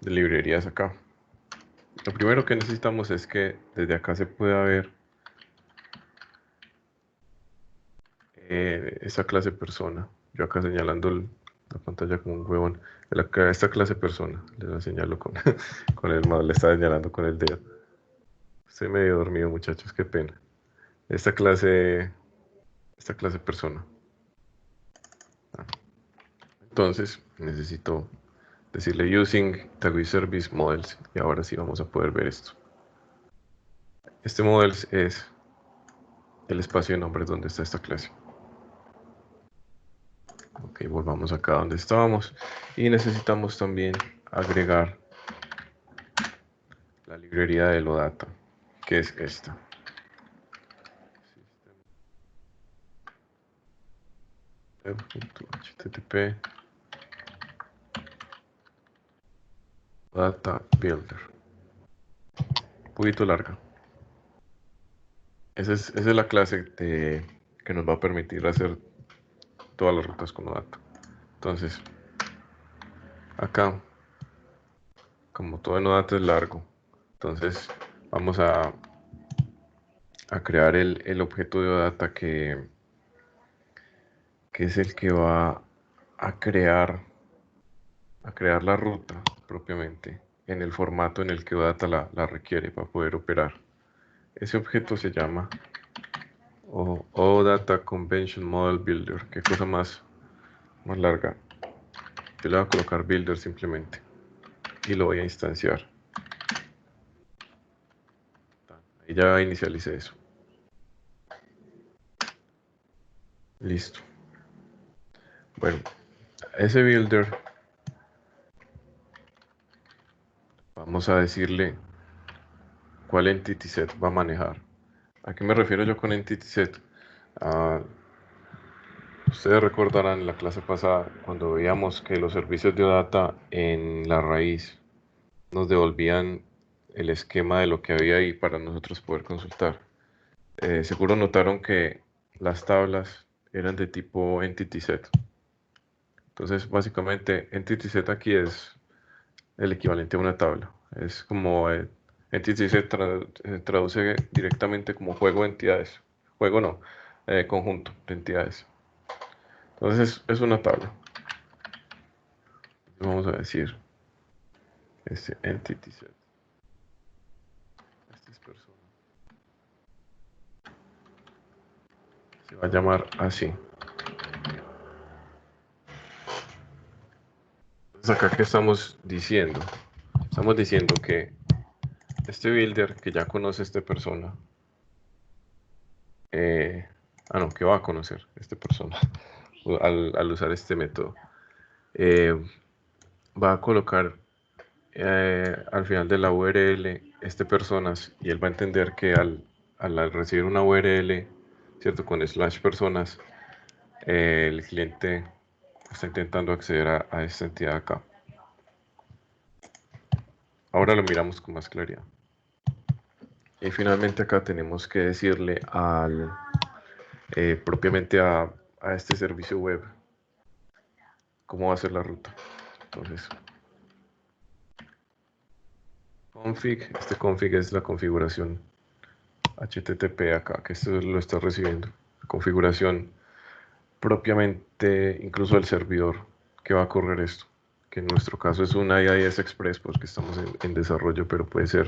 librerías acá. Lo primero que necesitamos es que desde acá se pueda ver esa clase persona. Yo acá señalando la pantalla como un huevón. Esta clase persona, le la señalo con, con el mouse, le está señalando con el dedo. Estoy medio dormido, muchachos, qué pena. Esta clase persona. Entonces necesito decirle using Taguy Service Models, y ahora sí vamos a poder ver esto. Este models es el espacio de nombres donde está esta clase. Ok, volvamos acá donde estábamos y necesitamos también agregar la librería de Lodata, que es esta. HTTP Data Builder. Un poquito larga. Esa es la clase que nos va a permitir hacer todas las rutas con Odata. Entonces, acá, como todo en Odata es largo, entonces vamos a crear el objeto de Odata que es el que va a crear la ruta propiamente en el formato en el que Odata la requiere para poder operar. Ese objeto se llama OData Convention Model Builder. Qué cosa más larga. Yo le voy a colocar Builder simplemente y lo voy a instanciar. Ahí ya inicialicé eso. Listo. Bueno, ese Builder vamos a decirle cuál entity set va a manejar. ¿A qué me refiero yo con entity set? Ustedes recordarán en la clase pasada cuando veíamos que los servicios de OData en la raíz nos devolvían el esquema de lo que había ahí para nosotros poder consultar. Seguro notaron que las tablas eran de tipo entity set. Entonces, básicamente, entity set aquí es el equivalente a una tabla. Es como entity set traduce directamente como juego de entidades. Juego no, conjunto de entidades. Entonces, es una tabla. Vamos a decir este entity set. Esta es persona. Se va a llamar así. Entonces, acá, ¿qué estamos diciendo? Estamos diciendo que este builder que ya conoce esta persona, no, que va a conocer esta persona al usar este método, va a colocar al final de la URL este personas y él va a entender que al recibir una URL, ¿cierto? Con slash personas, el cliente está intentando acceder a esta entidad acá. Ahora lo miramos con más claridad. Y finalmente acá tenemos que decirle propiamente a este servicio web cómo va a ser la ruta. Entonces, config, este config es la configuración HTTP acá, que esto lo está recibiendo. La configuración propiamente, incluso del servidor que va a correr esto, que en nuestro caso es una IIS Express porque estamos en desarrollo, pero puede ser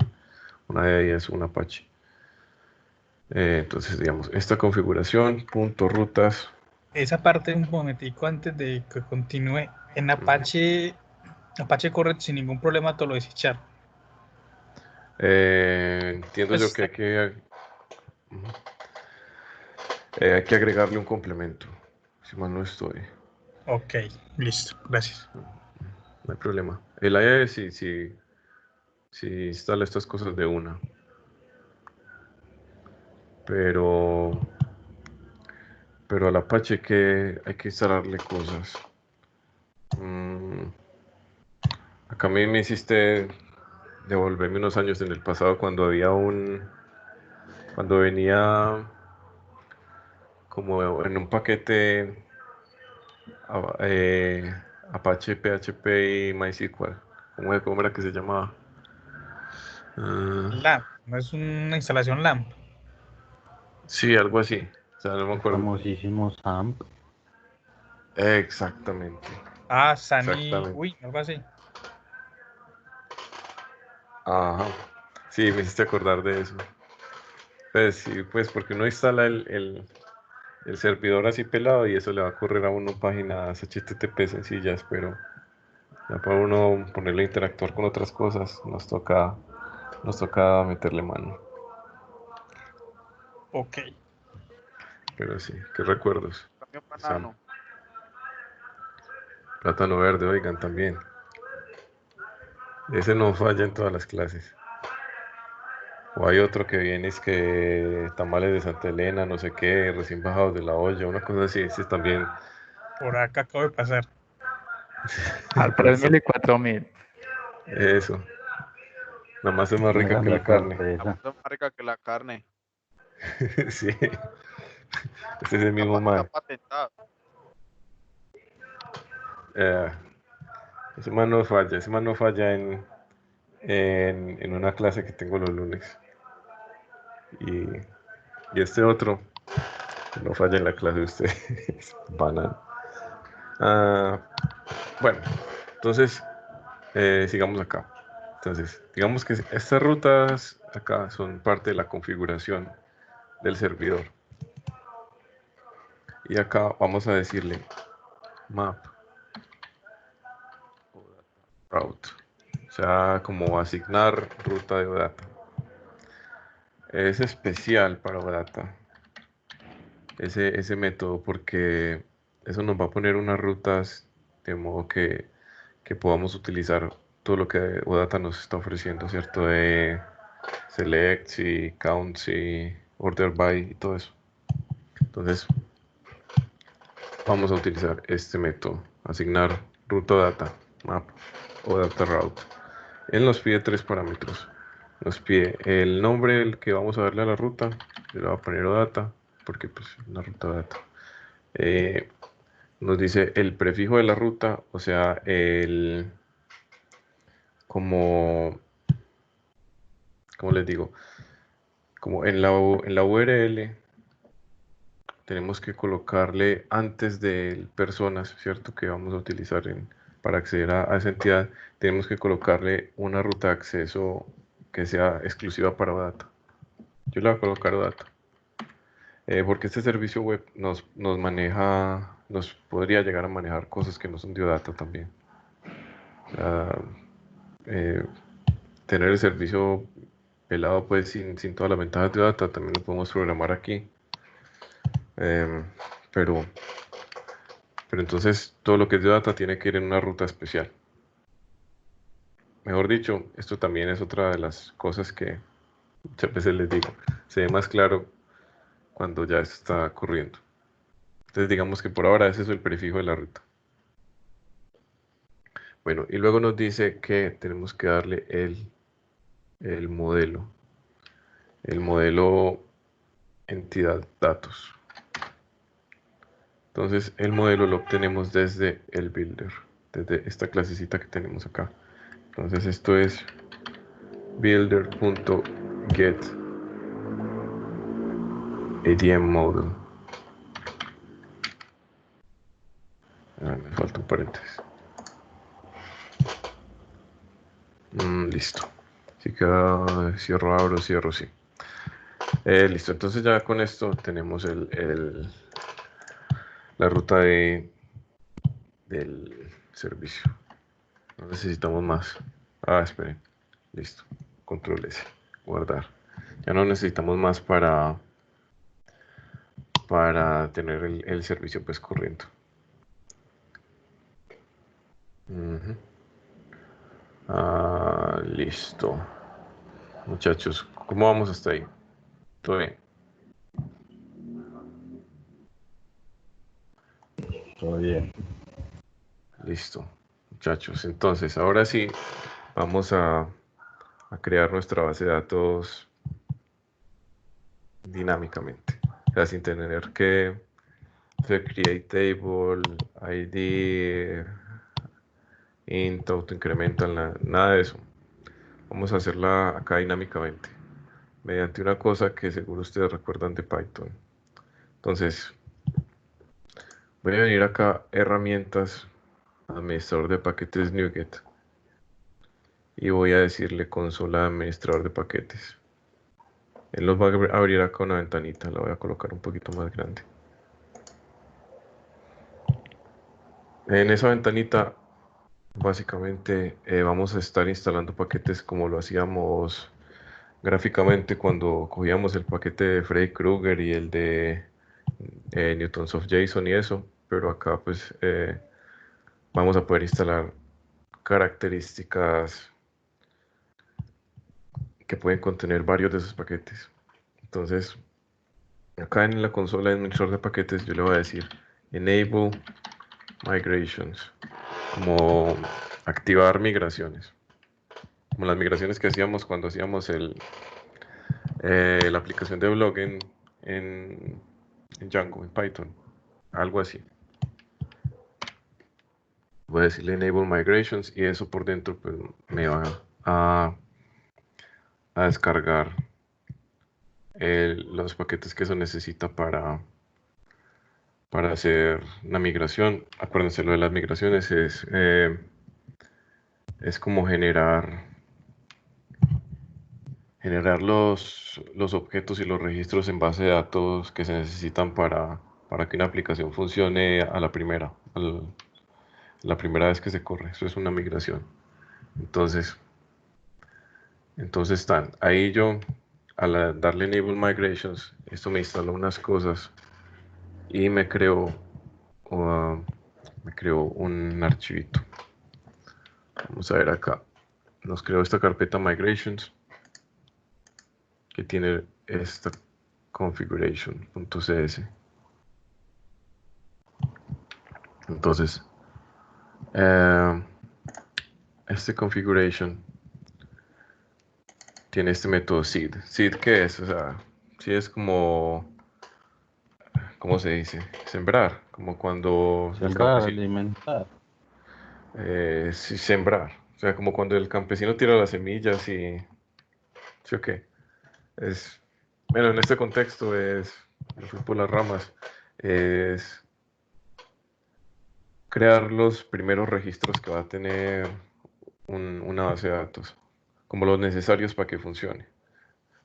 una IIS, un Apache. Entonces, digamos, esta configuración, punto rutas. Esa parte un momentico antes de que continúe. En Apache, Apache corre sin ningún problema todo lo de C#. Entiendo Pues yo que está. hay que agregarle un complemento, si mal no estoy. Ok, listo, gracias. No hay problema. El IIS sí instala estas cosas de una. Pero pero al Apache que hay que instalarle cosas. Acá a mí me hiciste devolverme unos años en el pasado cuando cuando venía como en un paquete eh, Apache, PHP y MySQL. ¿Cómo era que se llamaba? LAMP, no es una instalación LAMP. Sí, algo así. O sea, no me El acuerdo. famosísimo SAMP. Exactamente. Ah, Sunny Exactamente. Win, algo así. Ajá. Sí, me hiciste acordar de eso. Pues sí, pues porque uno instala el servidor así pelado y eso le va a correr a uno páginas HTTP sencillas, pero ya para uno ponerle a interactuar con otras cosas, nos toca meterle mano. Ok. Pero sí, qué recuerdos. Cambio Sam. banano. Plátano verde, oigan, también. Ese no falla en todas las clases. O hay otro que viene, es que tamales de Santa Elena, no sé qué, recién bajados de la olla, una cosa así, ese también. Por acá acabo de pasar. Al 3000 y 4000. Eso, la masa es más Esa rica es que mi la carne. La sorpresa. masa es más rica que la carne. Sí, ese es el mismo Está man. patentado. Eh, ese man no falla en una clase que tengo los lunes. Y, y este otro no falla en la clase de ustedes. Banana. Bueno, entonces sigamos acá. Entonces, digamos que estas rutas acá son parte de la configuración del servidor. Y acá vamos a decirle map route. O sea, como asignar ruta de OData. Es especial para OData ese método porque eso nos va a poner unas rutas de modo que podamos utilizar todo lo que OData nos está ofreciendo, ¿cierto? De select, y count, y order by y todo eso. Entonces, vamos a utilizar este método, asignar ruta data, map o data route. Él nos pide tres parámetros. Nos pide el nombre el que vamos a darle a la ruta, le va a poner OData, porque pues una ruta data. Nos dice el prefijo de la ruta, o sea, como, ¿cómo les digo? Como en la URL tenemos que colocarle antes de personas, ¿cierto? Que vamos a utilizar para acceder a esa entidad, tenemos que colocarle una ruta de acceso que sea exclusiva para OData. Yo le voy a colocar OData. Porque este servicio web nos maneja, nos podría llegar a manejar cosas que no son de OData también. Eh, tener el servicio pelado pues sin todas las ventajas de OData, también lo podemos programar aquí. Pero entonces todo lo que es de data tiene que ir en una ruta especial. Mejor dicho, esto también es otra de las cosas que muchas veces les digo, se ve más claro cuando ya esto está corriendo. Entonces digamos que por ahora ese es el prefijo de la ruta. Bueno, y luego nos dice que tenemos que darle el modelo. El modelo entidad datos. Entonces el modelo lo obtenemos desde el builder, desde esta clasecita que tenemos acá. Entonces esto es builder.get ADM model. Me falta un paréntesis. Listo. Así que cierro, abro, cierro, sí. Listo, entonces ya con esto tenemos la ruta del servicio. No necesitamos más. Esperen. Listo. Control S. Guardar. Ya no necesitamos más para tener el servicio pues corriendo. Listo. Muchachos, ¿cómo vamos hasta ahí? ¿Todo bien? Todo bien. Listo, muchachos. Entonces, ahora sí, vamos a crear nuestra base de datos dinámicamente. O sea, sin tener que hacer create table, ID, int, autoincremental, nada de eso. Vamos a hacerla acá dinámicamente, mediante una cosa que seguro ustedes recuerdan de Python. Entonces, voy a venir acá, herramientas, administrador de paquetes NuGet, y voy a decirle consola administrador de paquetes. Él nos va a abrir acá una ventanita, la voy a colocar un poquito más grande. En esa ventanita, básicamente, vamos a estar instalando paquetes como lo hacíamos gráficamente cuando cogíamos el paquete de Freddy Krueger y el de Newtons of JSON y eso, pero acá pues vamos a poder instalar características que pueden contener varios de esos paquetes. Entonces, acá en la consola de administrador de paquetes yo le voy a decir enable migrations, como activar migraciones, como las migraciones que hacíamos cuando hacíamos la aplicación de blog en Django, en Python, algo así. Voy a decirle enable migrations y eso por dentro pues, me va a descargar los paquetes que eso necesita para hacer una migración. Acuérdense, lo de las migraciones es como generar los objetos y los registros en base de datos que se necesitan para que una aplicación funcione a la primera, la primera vez que se corre. Eso es una migración. Entonces están ahí yo, al darle enable migrations, esto me instaló unas cosas y me creó un archivito. Vamos a ver acá. Nos creó esta carpeta migrations que tiene esta configuration.cs. Entonces, este configuration tiene este método seed. ¿Seed qué es? O sea, seed es como, ¿cómo se dice? Sembrar, como cuando el Sembrar, campesino. alimentar. Sí, sembrar. O sea, como cuando el campesino tira las semillas y... ¿Sí o qué? Bueno, en este contexto me fui por las ramas, es crear los primeros registros que va a tener una base de datos, como los necesarios para que funcione.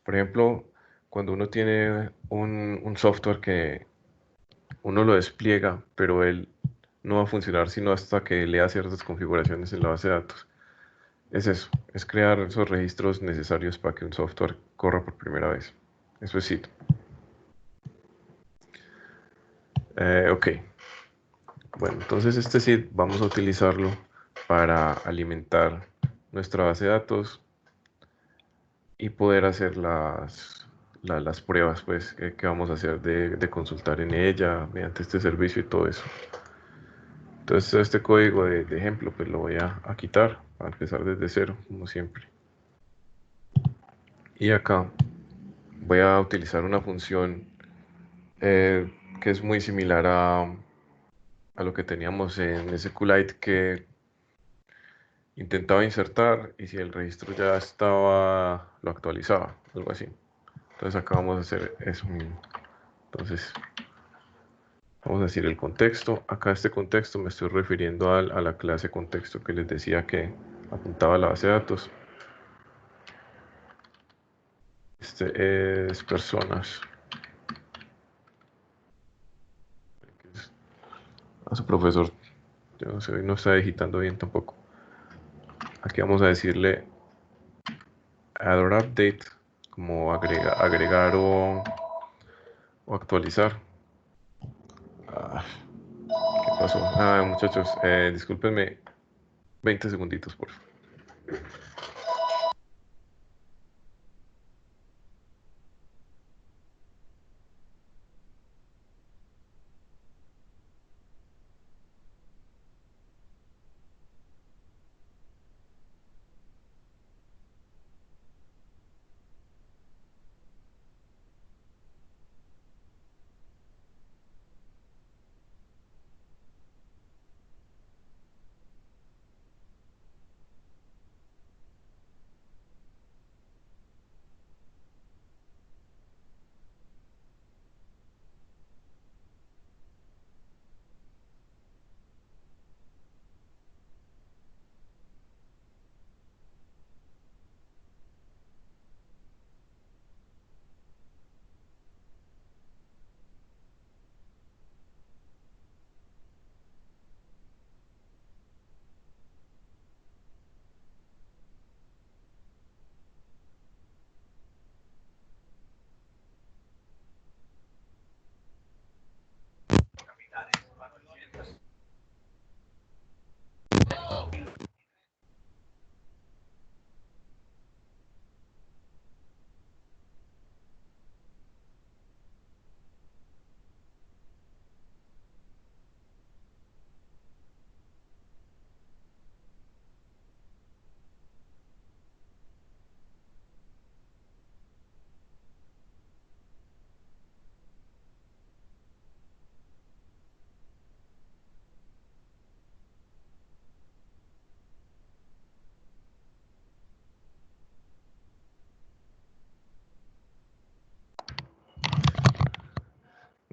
Por ejemplo, cuando uno tiene un software que uno lo despliega, pero él no va a funcionar sino hasta que lea ciertas configuraciones en la base de datos. Es eso, es crear esos registros necesarios para que un software corra por primera vez. Eso es SIT. Ok. Bueno, entonces este SID vamos a utilizarlo para alimentar nuestra base de datos y poder hacer las pruebas pues, que vamos a hacer de consultar en ella mediante este servicio y todo eso. Entonces este código de ejemplo pues lo voy a quitar para empezar desde cero, como siempre. Y acá voy a utilizar una función que es muy similar a lo que teníamos en SQLite, que intentaba insertar y si el registro ya estaba, lo actualizaba, algo así. Entonces acá vamos a hacer eso mismo. Entonces, vamos a decir el contexto. Acá este contexto me estoy refiriendo a la clase contexto que les decía que apuntaba a la base de datos. Este es personas. A su profesor, yo no sé, no está digitando bien tampoco. Aquí vamos a decirle add or update, como agregar o actualizar. ¿Qué pasó? Muchachos, discúlpenme 20 segunditos, por favor.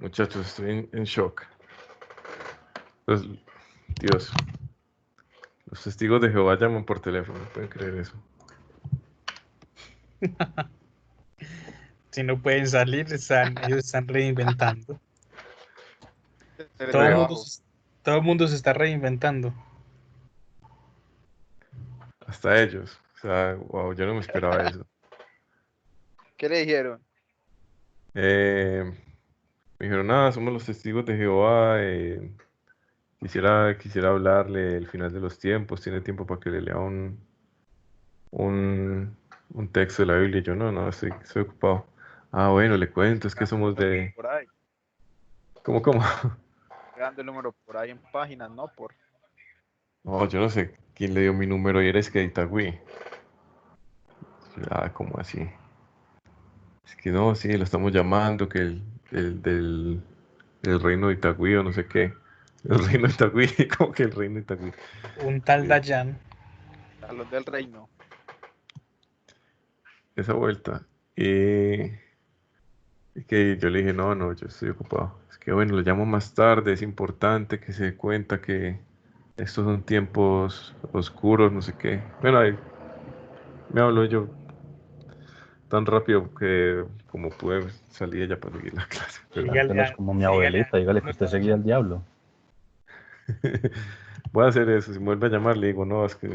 Muchachos, estoy en shock. Pues, Dios, los testigos de Jehová llaman por teléfono, no pueden creer eso. Si no pueden salir, ellos están reinventando. Desde Todo el mundo, abajo. todo el mundo se está reinventando. Hasta ellos. O sea, wow, yo no me esperaba eso. ¿Qué le dijeron? Me dijeron, nada, somos los testigos de Jehová. Quisiera hablarle el final de los tiempos. Tiene tiempo para que le lea un texto de la Biblia. Y yo, no, estoy ocupado. Ah, bueno, le cuento, es que somos de... Por ahí. ¿Cómo? Dando el número por ahí en páginas, no por. No, yo no sé quién le dio mi número y eres que de Itagüí. Ah, ¿cómo así? Es que no, sí, lo estamos llamando, que el reino de Itagüí o no sé qué. El reino de Itagüí, ¿cómo que el reino de Itagüí? Un tal Dayan. A los del reino. Esa vuelta. Y que yo le dije, no, yo estoy ocupado. Es que bueno, lo llamo más tarde, es importante que se dé cuenta que estos son tiempos oscuros, no sé qué. Bueno, ahí me habló yo tan rápido que como pude salir ya para seguir la clase. Pero Trátelo como mi abuelita, dígale que usted seguía al diablo. voy a hacer eso, si me vuelve a llamar le digo, no, es que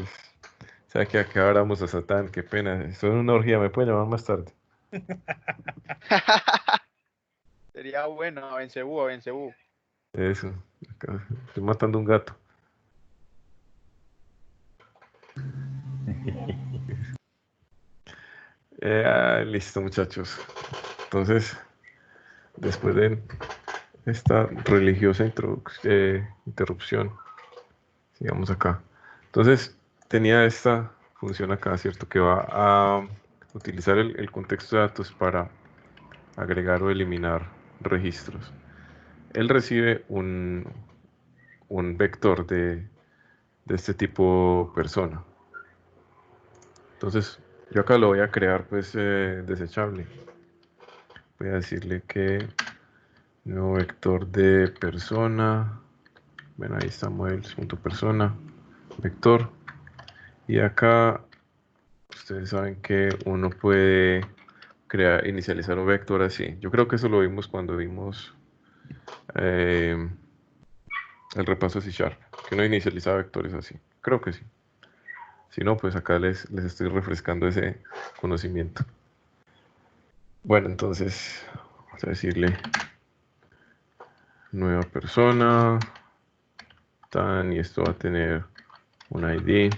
sabe que acá oramos a Satán, qué pena, estoy en una orgía, me puede llamar más tarde. Sería bueno, a Bencebú. Eso, acá, estoy matando un gato. Listo, muchachos. Entonces, después de esta religiosa interrupción, sigamos acá. Entonces, tenía esta función acá, ¿cierto? Que va a utilizar el contexto de datos para agregar o eliminar registros. Él recibe un vector de este tipo persona. Entonces, yo acá lo voy a crear pues desechable. Voy a decirle que nuevo vector de persona. Bueno, ahí está models.persona, vector. Y acá ustedes saben que uno puede inicializar un vector así. Yo creo que eso lo vimos cuando vimos el repaso de C#, que uno inicializa vectores así. Creo que sí. Si no, pues acá les estoy refrescando ese conocimiento. Bueno, entonces vamos a decirle nueva persona, y esto va a tener un ID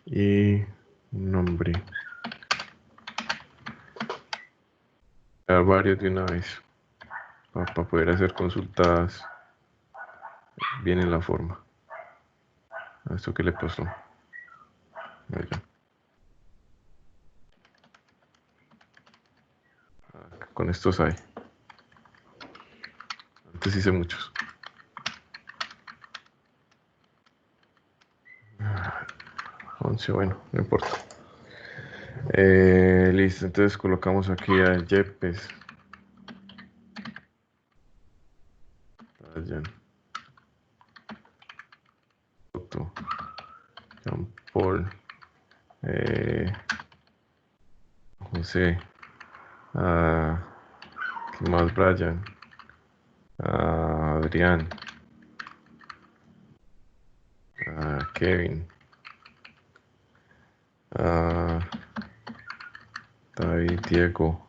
y un nombre. Dar varios de una vez para poder hacer consultas bien en la forma. ¿A esto qué le pasó? Allá. Con estos hay. Antes hice muchos. 11, bueno, no importa. Listo, entonces colocamos aquí a Yepes. Brian. Otto. Jean Paul. José. ¿Qué más? Brian. Adrián. Kevin. David, Diego.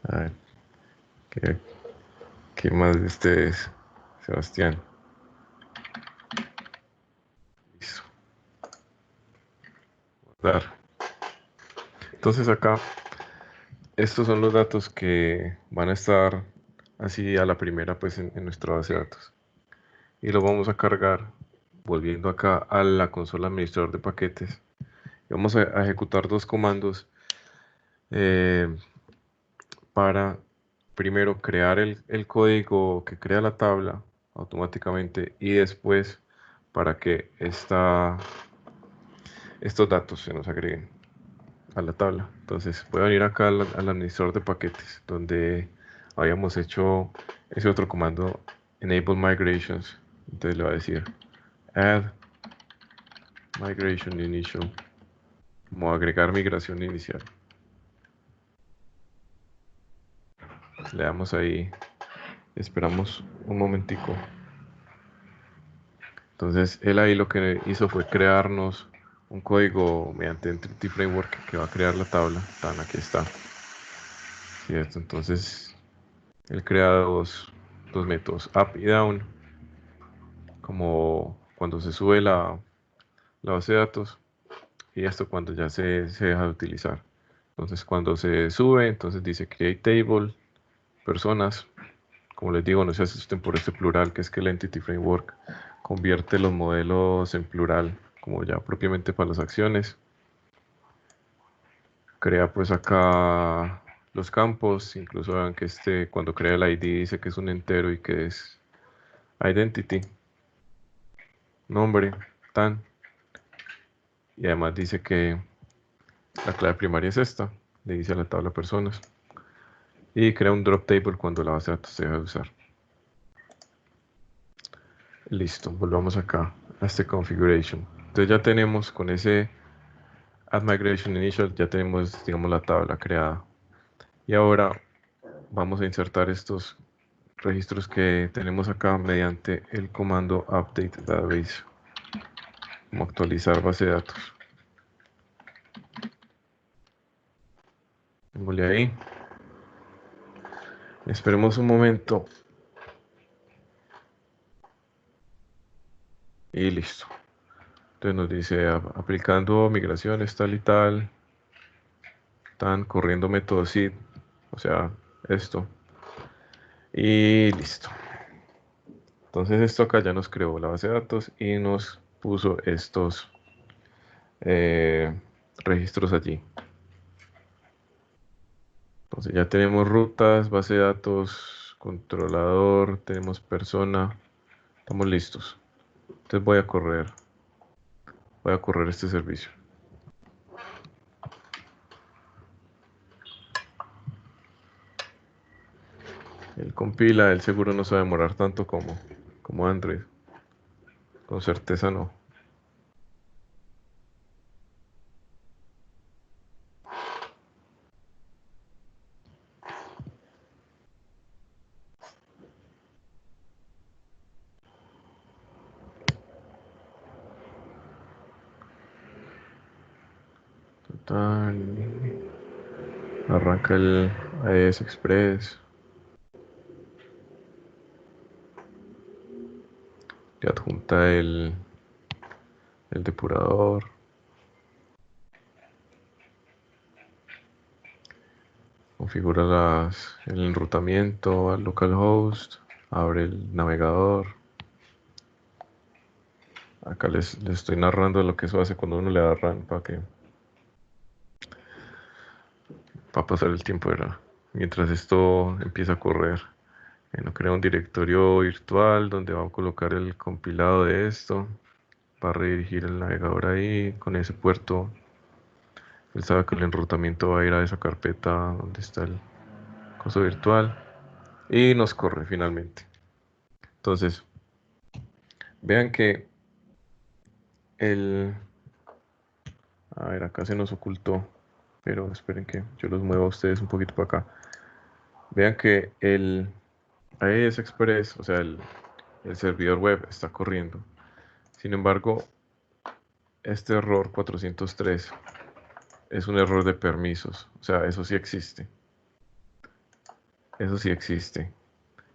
A ver, ¿qué más de ustedes? Sebastián. Listo. Dar. Entonces acá, estos son los datos que van a estar así a la primera pues en nuestra base de datos. Y lo vamos a cargar volviendo acá a la consola administrador de paquetes. Y vamos a ejecutar dos comandos para primero crear el código que crea la tabla automáticamente y después para que estos datos se nos agreguen. a la tabla. Entonces voy a venir acá al administrador de paquetes, donde habíamos hecho ese otro comando, enable migrations. Entonces le voy a decir add migration initial, como agregar migración inicial. Le damos ahí, esperamos un momentico. Entonces él ahí lo que hizo fue crearnos un código mediante Entity Framework que va a crear la tabla. Tan, aquí está. ¿Cierto? Entonces él crea dos métodos, up y down, como cuando se sube la base de datos, y esto cuando ya se deja de utilizar. Entonces cuando se sube, entonces dice create table, personas. Como les digo, no se asusten por este plural, que es que el Entity Framework convierte los modelos en plural, como ya propiamente para las acciones. Crea pues acá los campos, incluso vean que cuando crea el ID dice que es un entero y que es identity, nombre, tan, y además dice que la clave primaria es esta, le dice a la tabla personas, y crea un drop table cuando la base de datos se deja de usar. Listo, volvamos acá a este configuration. Entonces ya tenemos con ese add migration initial, ya tenemos, digamos, la tabla creada. Y ahora vamos a insertar estos registros que tenemos acá mediante el comando update database, como actualizar base de datos. Démosle ahí. Esperemos un momento. Y listo. Entonces nos dice aplicando migraciones tal y tal. Están corriendo método seed. O sea, esto. Y listo. Entonces esto acá ya nos creó la base de datos y nos puso estos registros allí. Entonces ya tenemos rutas, base de datos, controlador, tenemos persona. Estamos listos. Entonces voy a correr este servicio. Él compila, él seguro no se va a demorar tanto como Android. Con certeza no. Total. Arranca el AES Express. Le adjunta el depurador. Configura el enrutamiento al localhost. Abre el navegador. Acá les estoy narrando lo que eso hace cuando uno le da run para pasar el tiempo, ¿verdad? Mientras esto empieza a correr. Bueno, crea un directorio virtual donde va a colocar el compilado de esto. Va a redirigir el navegador ahí con ese puerto. Él sabe que el enrutamiento va a ir a esa carpeta donde está el coso virtual. Y nos corre finalmente. Entonces, vean que a ver, acá se nos ocultó. Pero esperen que yo los muevo a ustedes un poquito para acá. Vean que el AES Express, o sea, el servidor web está corriendo. Sin embargo, este error 403 es un error de permisos. O sea, eso sí existe. Eso sí existe.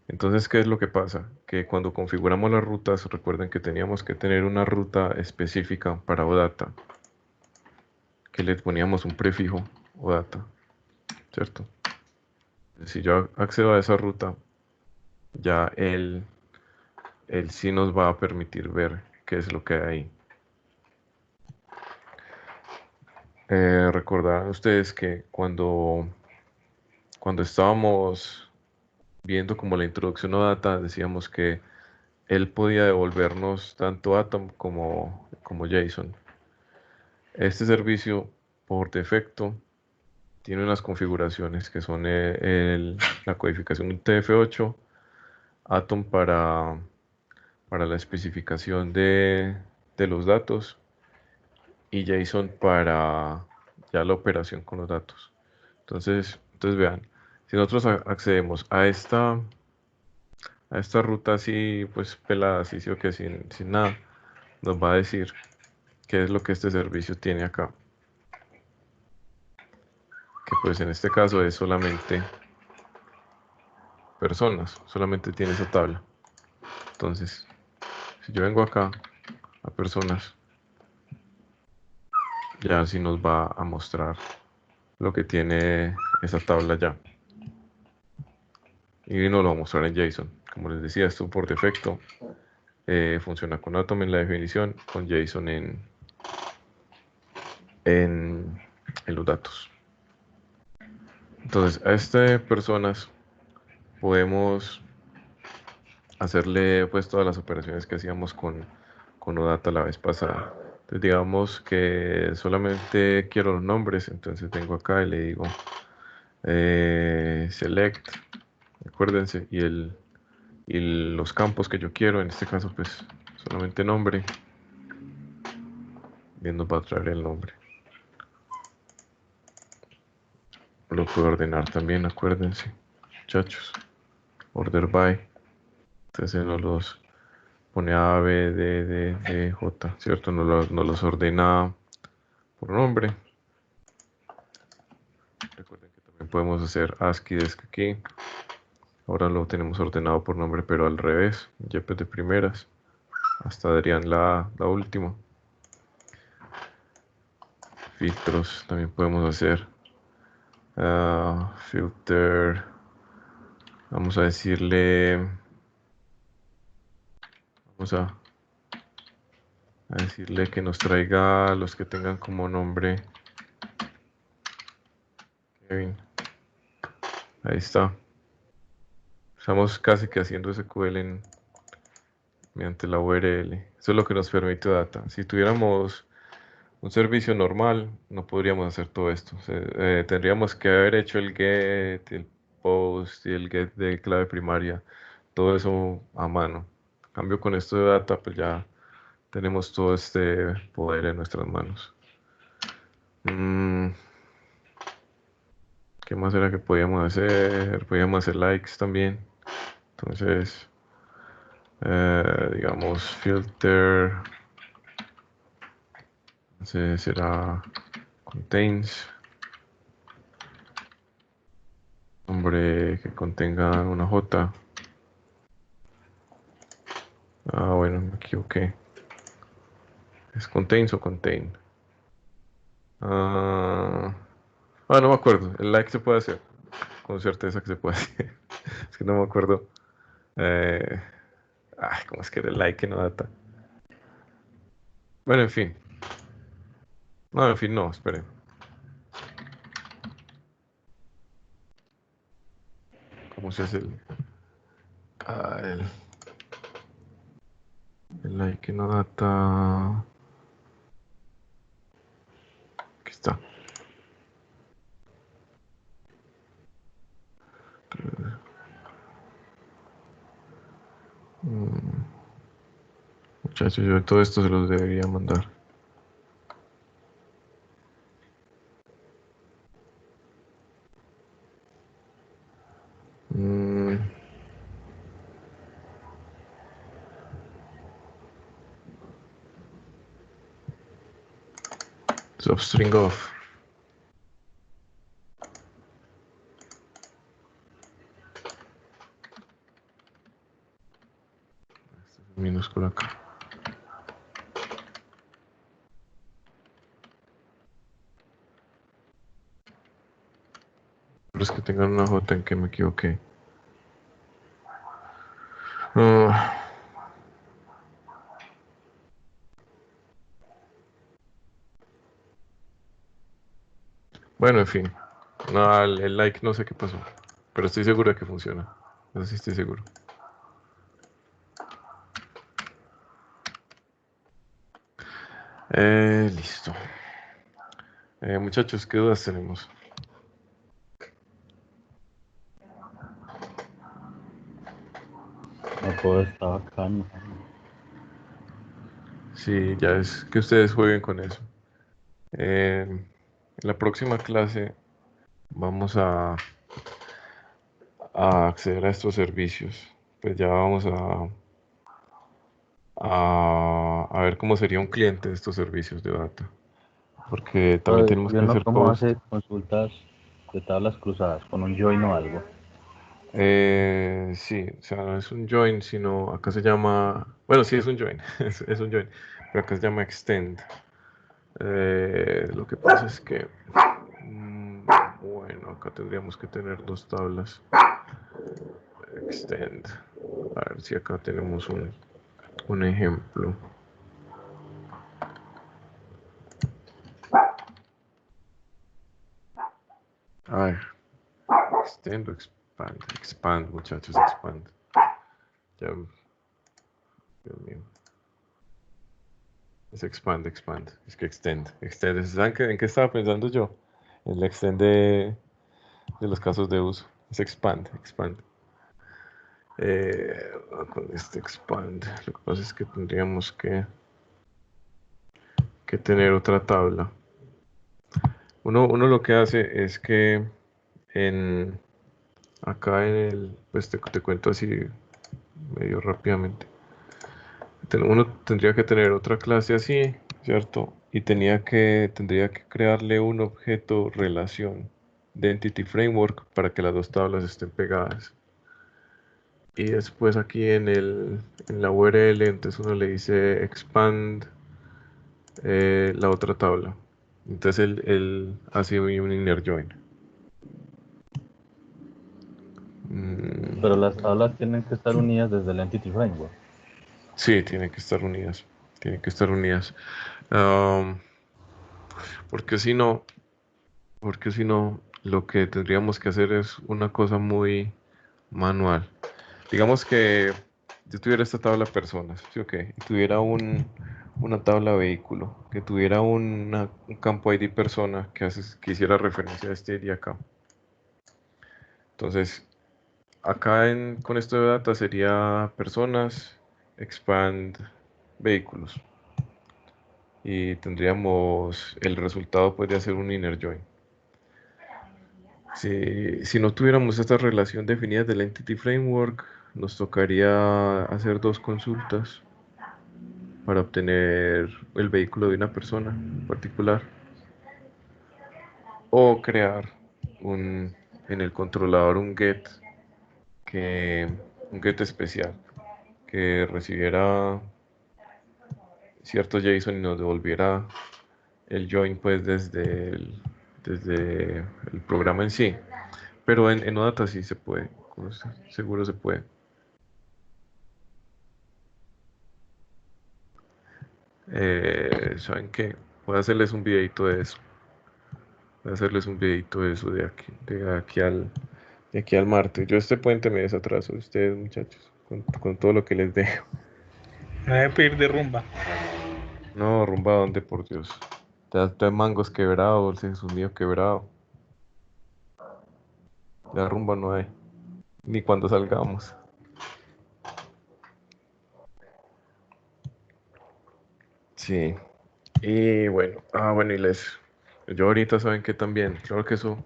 Entonces, ¿qué es lo que pasa? Que cuando configuramos las rutas, recuerden que teníamos que tener una ruta específica para OData, que le poníamos un prefijo OData, ¿cierto? Si yo accedo a esa ruta, ya él sí nos va a permitir ver qué es lo que hay ahí. Recordarán ustedes que cuando estábamos viendo como la introducción a Data, decíamos que él podía devolvernos tanto Atom como JSON. Este servicio por defecto tiene unas configuraciones que son la codificación TF8, Atom para la especificación de los datos y JSON para ya la operación con los datos. Entonces vean, si nosotros accedemos a esta ruta así, pues pelada, así sí o que sin nada, nos va a decir qué es lo que este servicio tiene acá. Que pues en este caso es solamente personas, solamente tiene esa tabla. Entonces, si yo vengo acá a personas, ya sí nos va a mostrar lo que tiene esa tabla ya. Y nos lo va a mostrar en JSON. Como les decía, esto por defecto funciona con Atom en la definición, con JSON en los datos. Entonces, a este personas podemos hacerle pues todas las operaciones que hacíamos con OData la vez pasada. Entonces digamos que solamente quiero los nombres, entonces vengo acá y le digo select, acuérdense, y los campos que yo quiero, en este caso pues solamente nombre, bien nos va a traer el nombre. Lo puedo ordenar también, acuérdense, muchachos, order by, entonces nos los pone A, B, D, J, ¿cierto? Nos los ordena por nombre. Recuerden que también podemos hacer ASCII aquí. Ahora lo tenemos ordenado por nombre, pero al revés. YPS de primeras. Hasta Adrián la última. Filtros también podemos hacer. Filter. Vamos a decirle. Vamos a decirle que nos traiga los que tengan como nombre Kevin. Ahí está. Estamos casi que haciendo SQL mediante la URL. Eso es lo que nos permite Data. Si tuviéramos un servicio normal, no podríamos hacer todo esto. Tendríamos que haber hecho el get, el post y el get de clave primaria. Todo eso a mano. En cambio, con esto de Data, pues ya tenemos todo este poder en nuestras manos. ¿Qué más era que podíamos hacer? Podíamos hacer likes también. Entonces, digamos, filter. Entonces será contains. Nombre que contenga una J. Bueno, me equivoqué. ¿Es contains o contain? No me acuerdo. El like se puede hacer. Con certeza que se puede hacer. Es que no me acuerdo. ¿Cómo es que era el like que no data? Bueno, en fin. No, en fin, no, esperen. ¿Cómo se hace el like que no data? Aquí está. Muchachos, yo todo esto se los debería mandar. Substring off. Minúscula acá. Pero es que tengan una J en que me equivoqué. Bueno, en fin. No, el like no sé qué pasó. Pero estoy seguro de que funciona. Eso sí estoy seguro. Listo. Muchachos, ¿qué dudas tenemos? No todo está bacano. Sí, ya es que ustedes jueguen con eso. En la próxima clase vamos a acceder a estos servicios. Pues ya vamos a ver cómo sería un cliente de estos servicios de data. Porque también tenemos ¿Y que uno hacer cómo post. hace consultas de tablas cruzadas? ¿Con un join o algo? Sí, o sea, no es un join, sino acá se llama, bueno, sí es un join, es un join, pero acá se llama extend. Lo que pasa es que, bueno, acá tendríamos que tener dos tablas. Extend. A ver si acá tenemos un ejemplo. A ver, extend o expand. Expand, muchachos, expand. Ya, Dios mío. Es expand, expand. Es que extend. Extend. ¿Saben en qué estaba pensando yo? En la extend de los casos de uso. Es expand, expand. Con este expand. Lo que pasa es que tendríamos que tener otra tabla. Uno lo que hace es que acá en pues te cuento así medio rápidamente. Uno tendría que tener otra clase así, ¿cierto? Y tendría que crearle un objeto relación de Entity Framework para que las dos tablas estén pegadas. Y después aquí en la URL, entonces uno le dice expand la otra tabla. Entonces él hace un inner join. Pero las tablas tienen que estar unidas desde el Entity Framework. Sí, tienen que estar unidas. Tienen que estar unidas. Am, porque si no, lo que tendríamos que hacer es una cosa muy manual. Digamos que yo tuviera esta tabla personas, ¿sí o qué? Y tuviera una tabla vehículo, que tuviera un campo ID persona que hiciera referencia a este ID acá. Entonces, acá con esto de data sería personas, expand vehículos. Y tendríamos el resultado pues de hacer un inner join. Si no tuviéramos esta relación definida del Entity Framework, nos tocaría hacer dos consultas para obtener el vehículo de una persona en particular o crear en el controlador que, un get especial que recibiera cierto JSON y nos devolviera el join pues desde el programa en sí. Pero en OData sí se puede, seguro se puede. ¿Saben qué? Voy a hacerles un videito de eso. Voy a hacerles un videito de eso de aquí al martes. Yo este puente me desatraso de ustedes, muchachos, con todo lo que les dejo. Me voy a pedir de rumba. No, rumba, ¿dónde, por Dios? Te mangos quebrado, el Jesús mío quebrado. La rumba no hay, ni cuando salgamos. Sí. Y bueno, bueno, yo ahorita saben que también, claro que eso,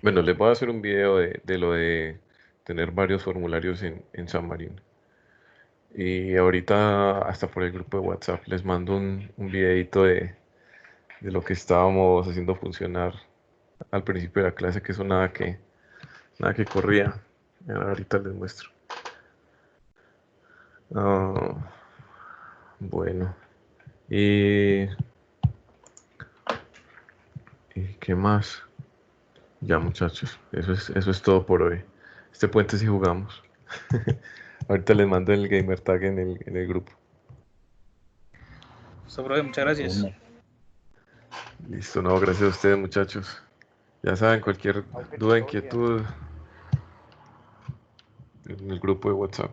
bueno, les voy a hacer un video de lo de tener varios formularios en Xamarin. Y ahorita hasta por el grupo de WhatsApp les mando un videito de lo que estábamos haciendo funcionar al principio de la clase, que eso nada que corría. Ahorita les muestro. Ah, bueno, y, ¿y qué más? Ya muchachos, eso es todo por hoy. Este puente sí jugamos. Ahorita les mando el gamer tag en el grupo. Listo, brother, muchas gracias. Listo, no, gracias a ustedes muchachos. Ya saben, cualquier Aunque duda, todo bien. inquietud en el grupo de WhatsApp.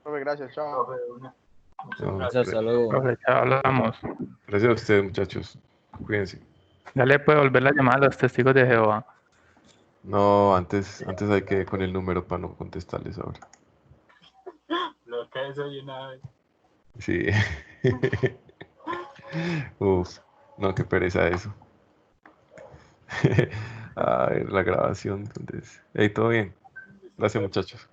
Profe, gracias, chao. No, Gracias, hasta luego. Profe, ya hablamos. gracias a ustedes muchachos. Cuídense. Ya le puede volver la llamada a los testigos de Jehová. No, antes hay que con el número para no contestarles ahora. Lo que eso de una vez. Sí. Uf, no, qué pereza eso. A ver, la grabación, entonces. Hey, todo bien. Gracias, muchachos.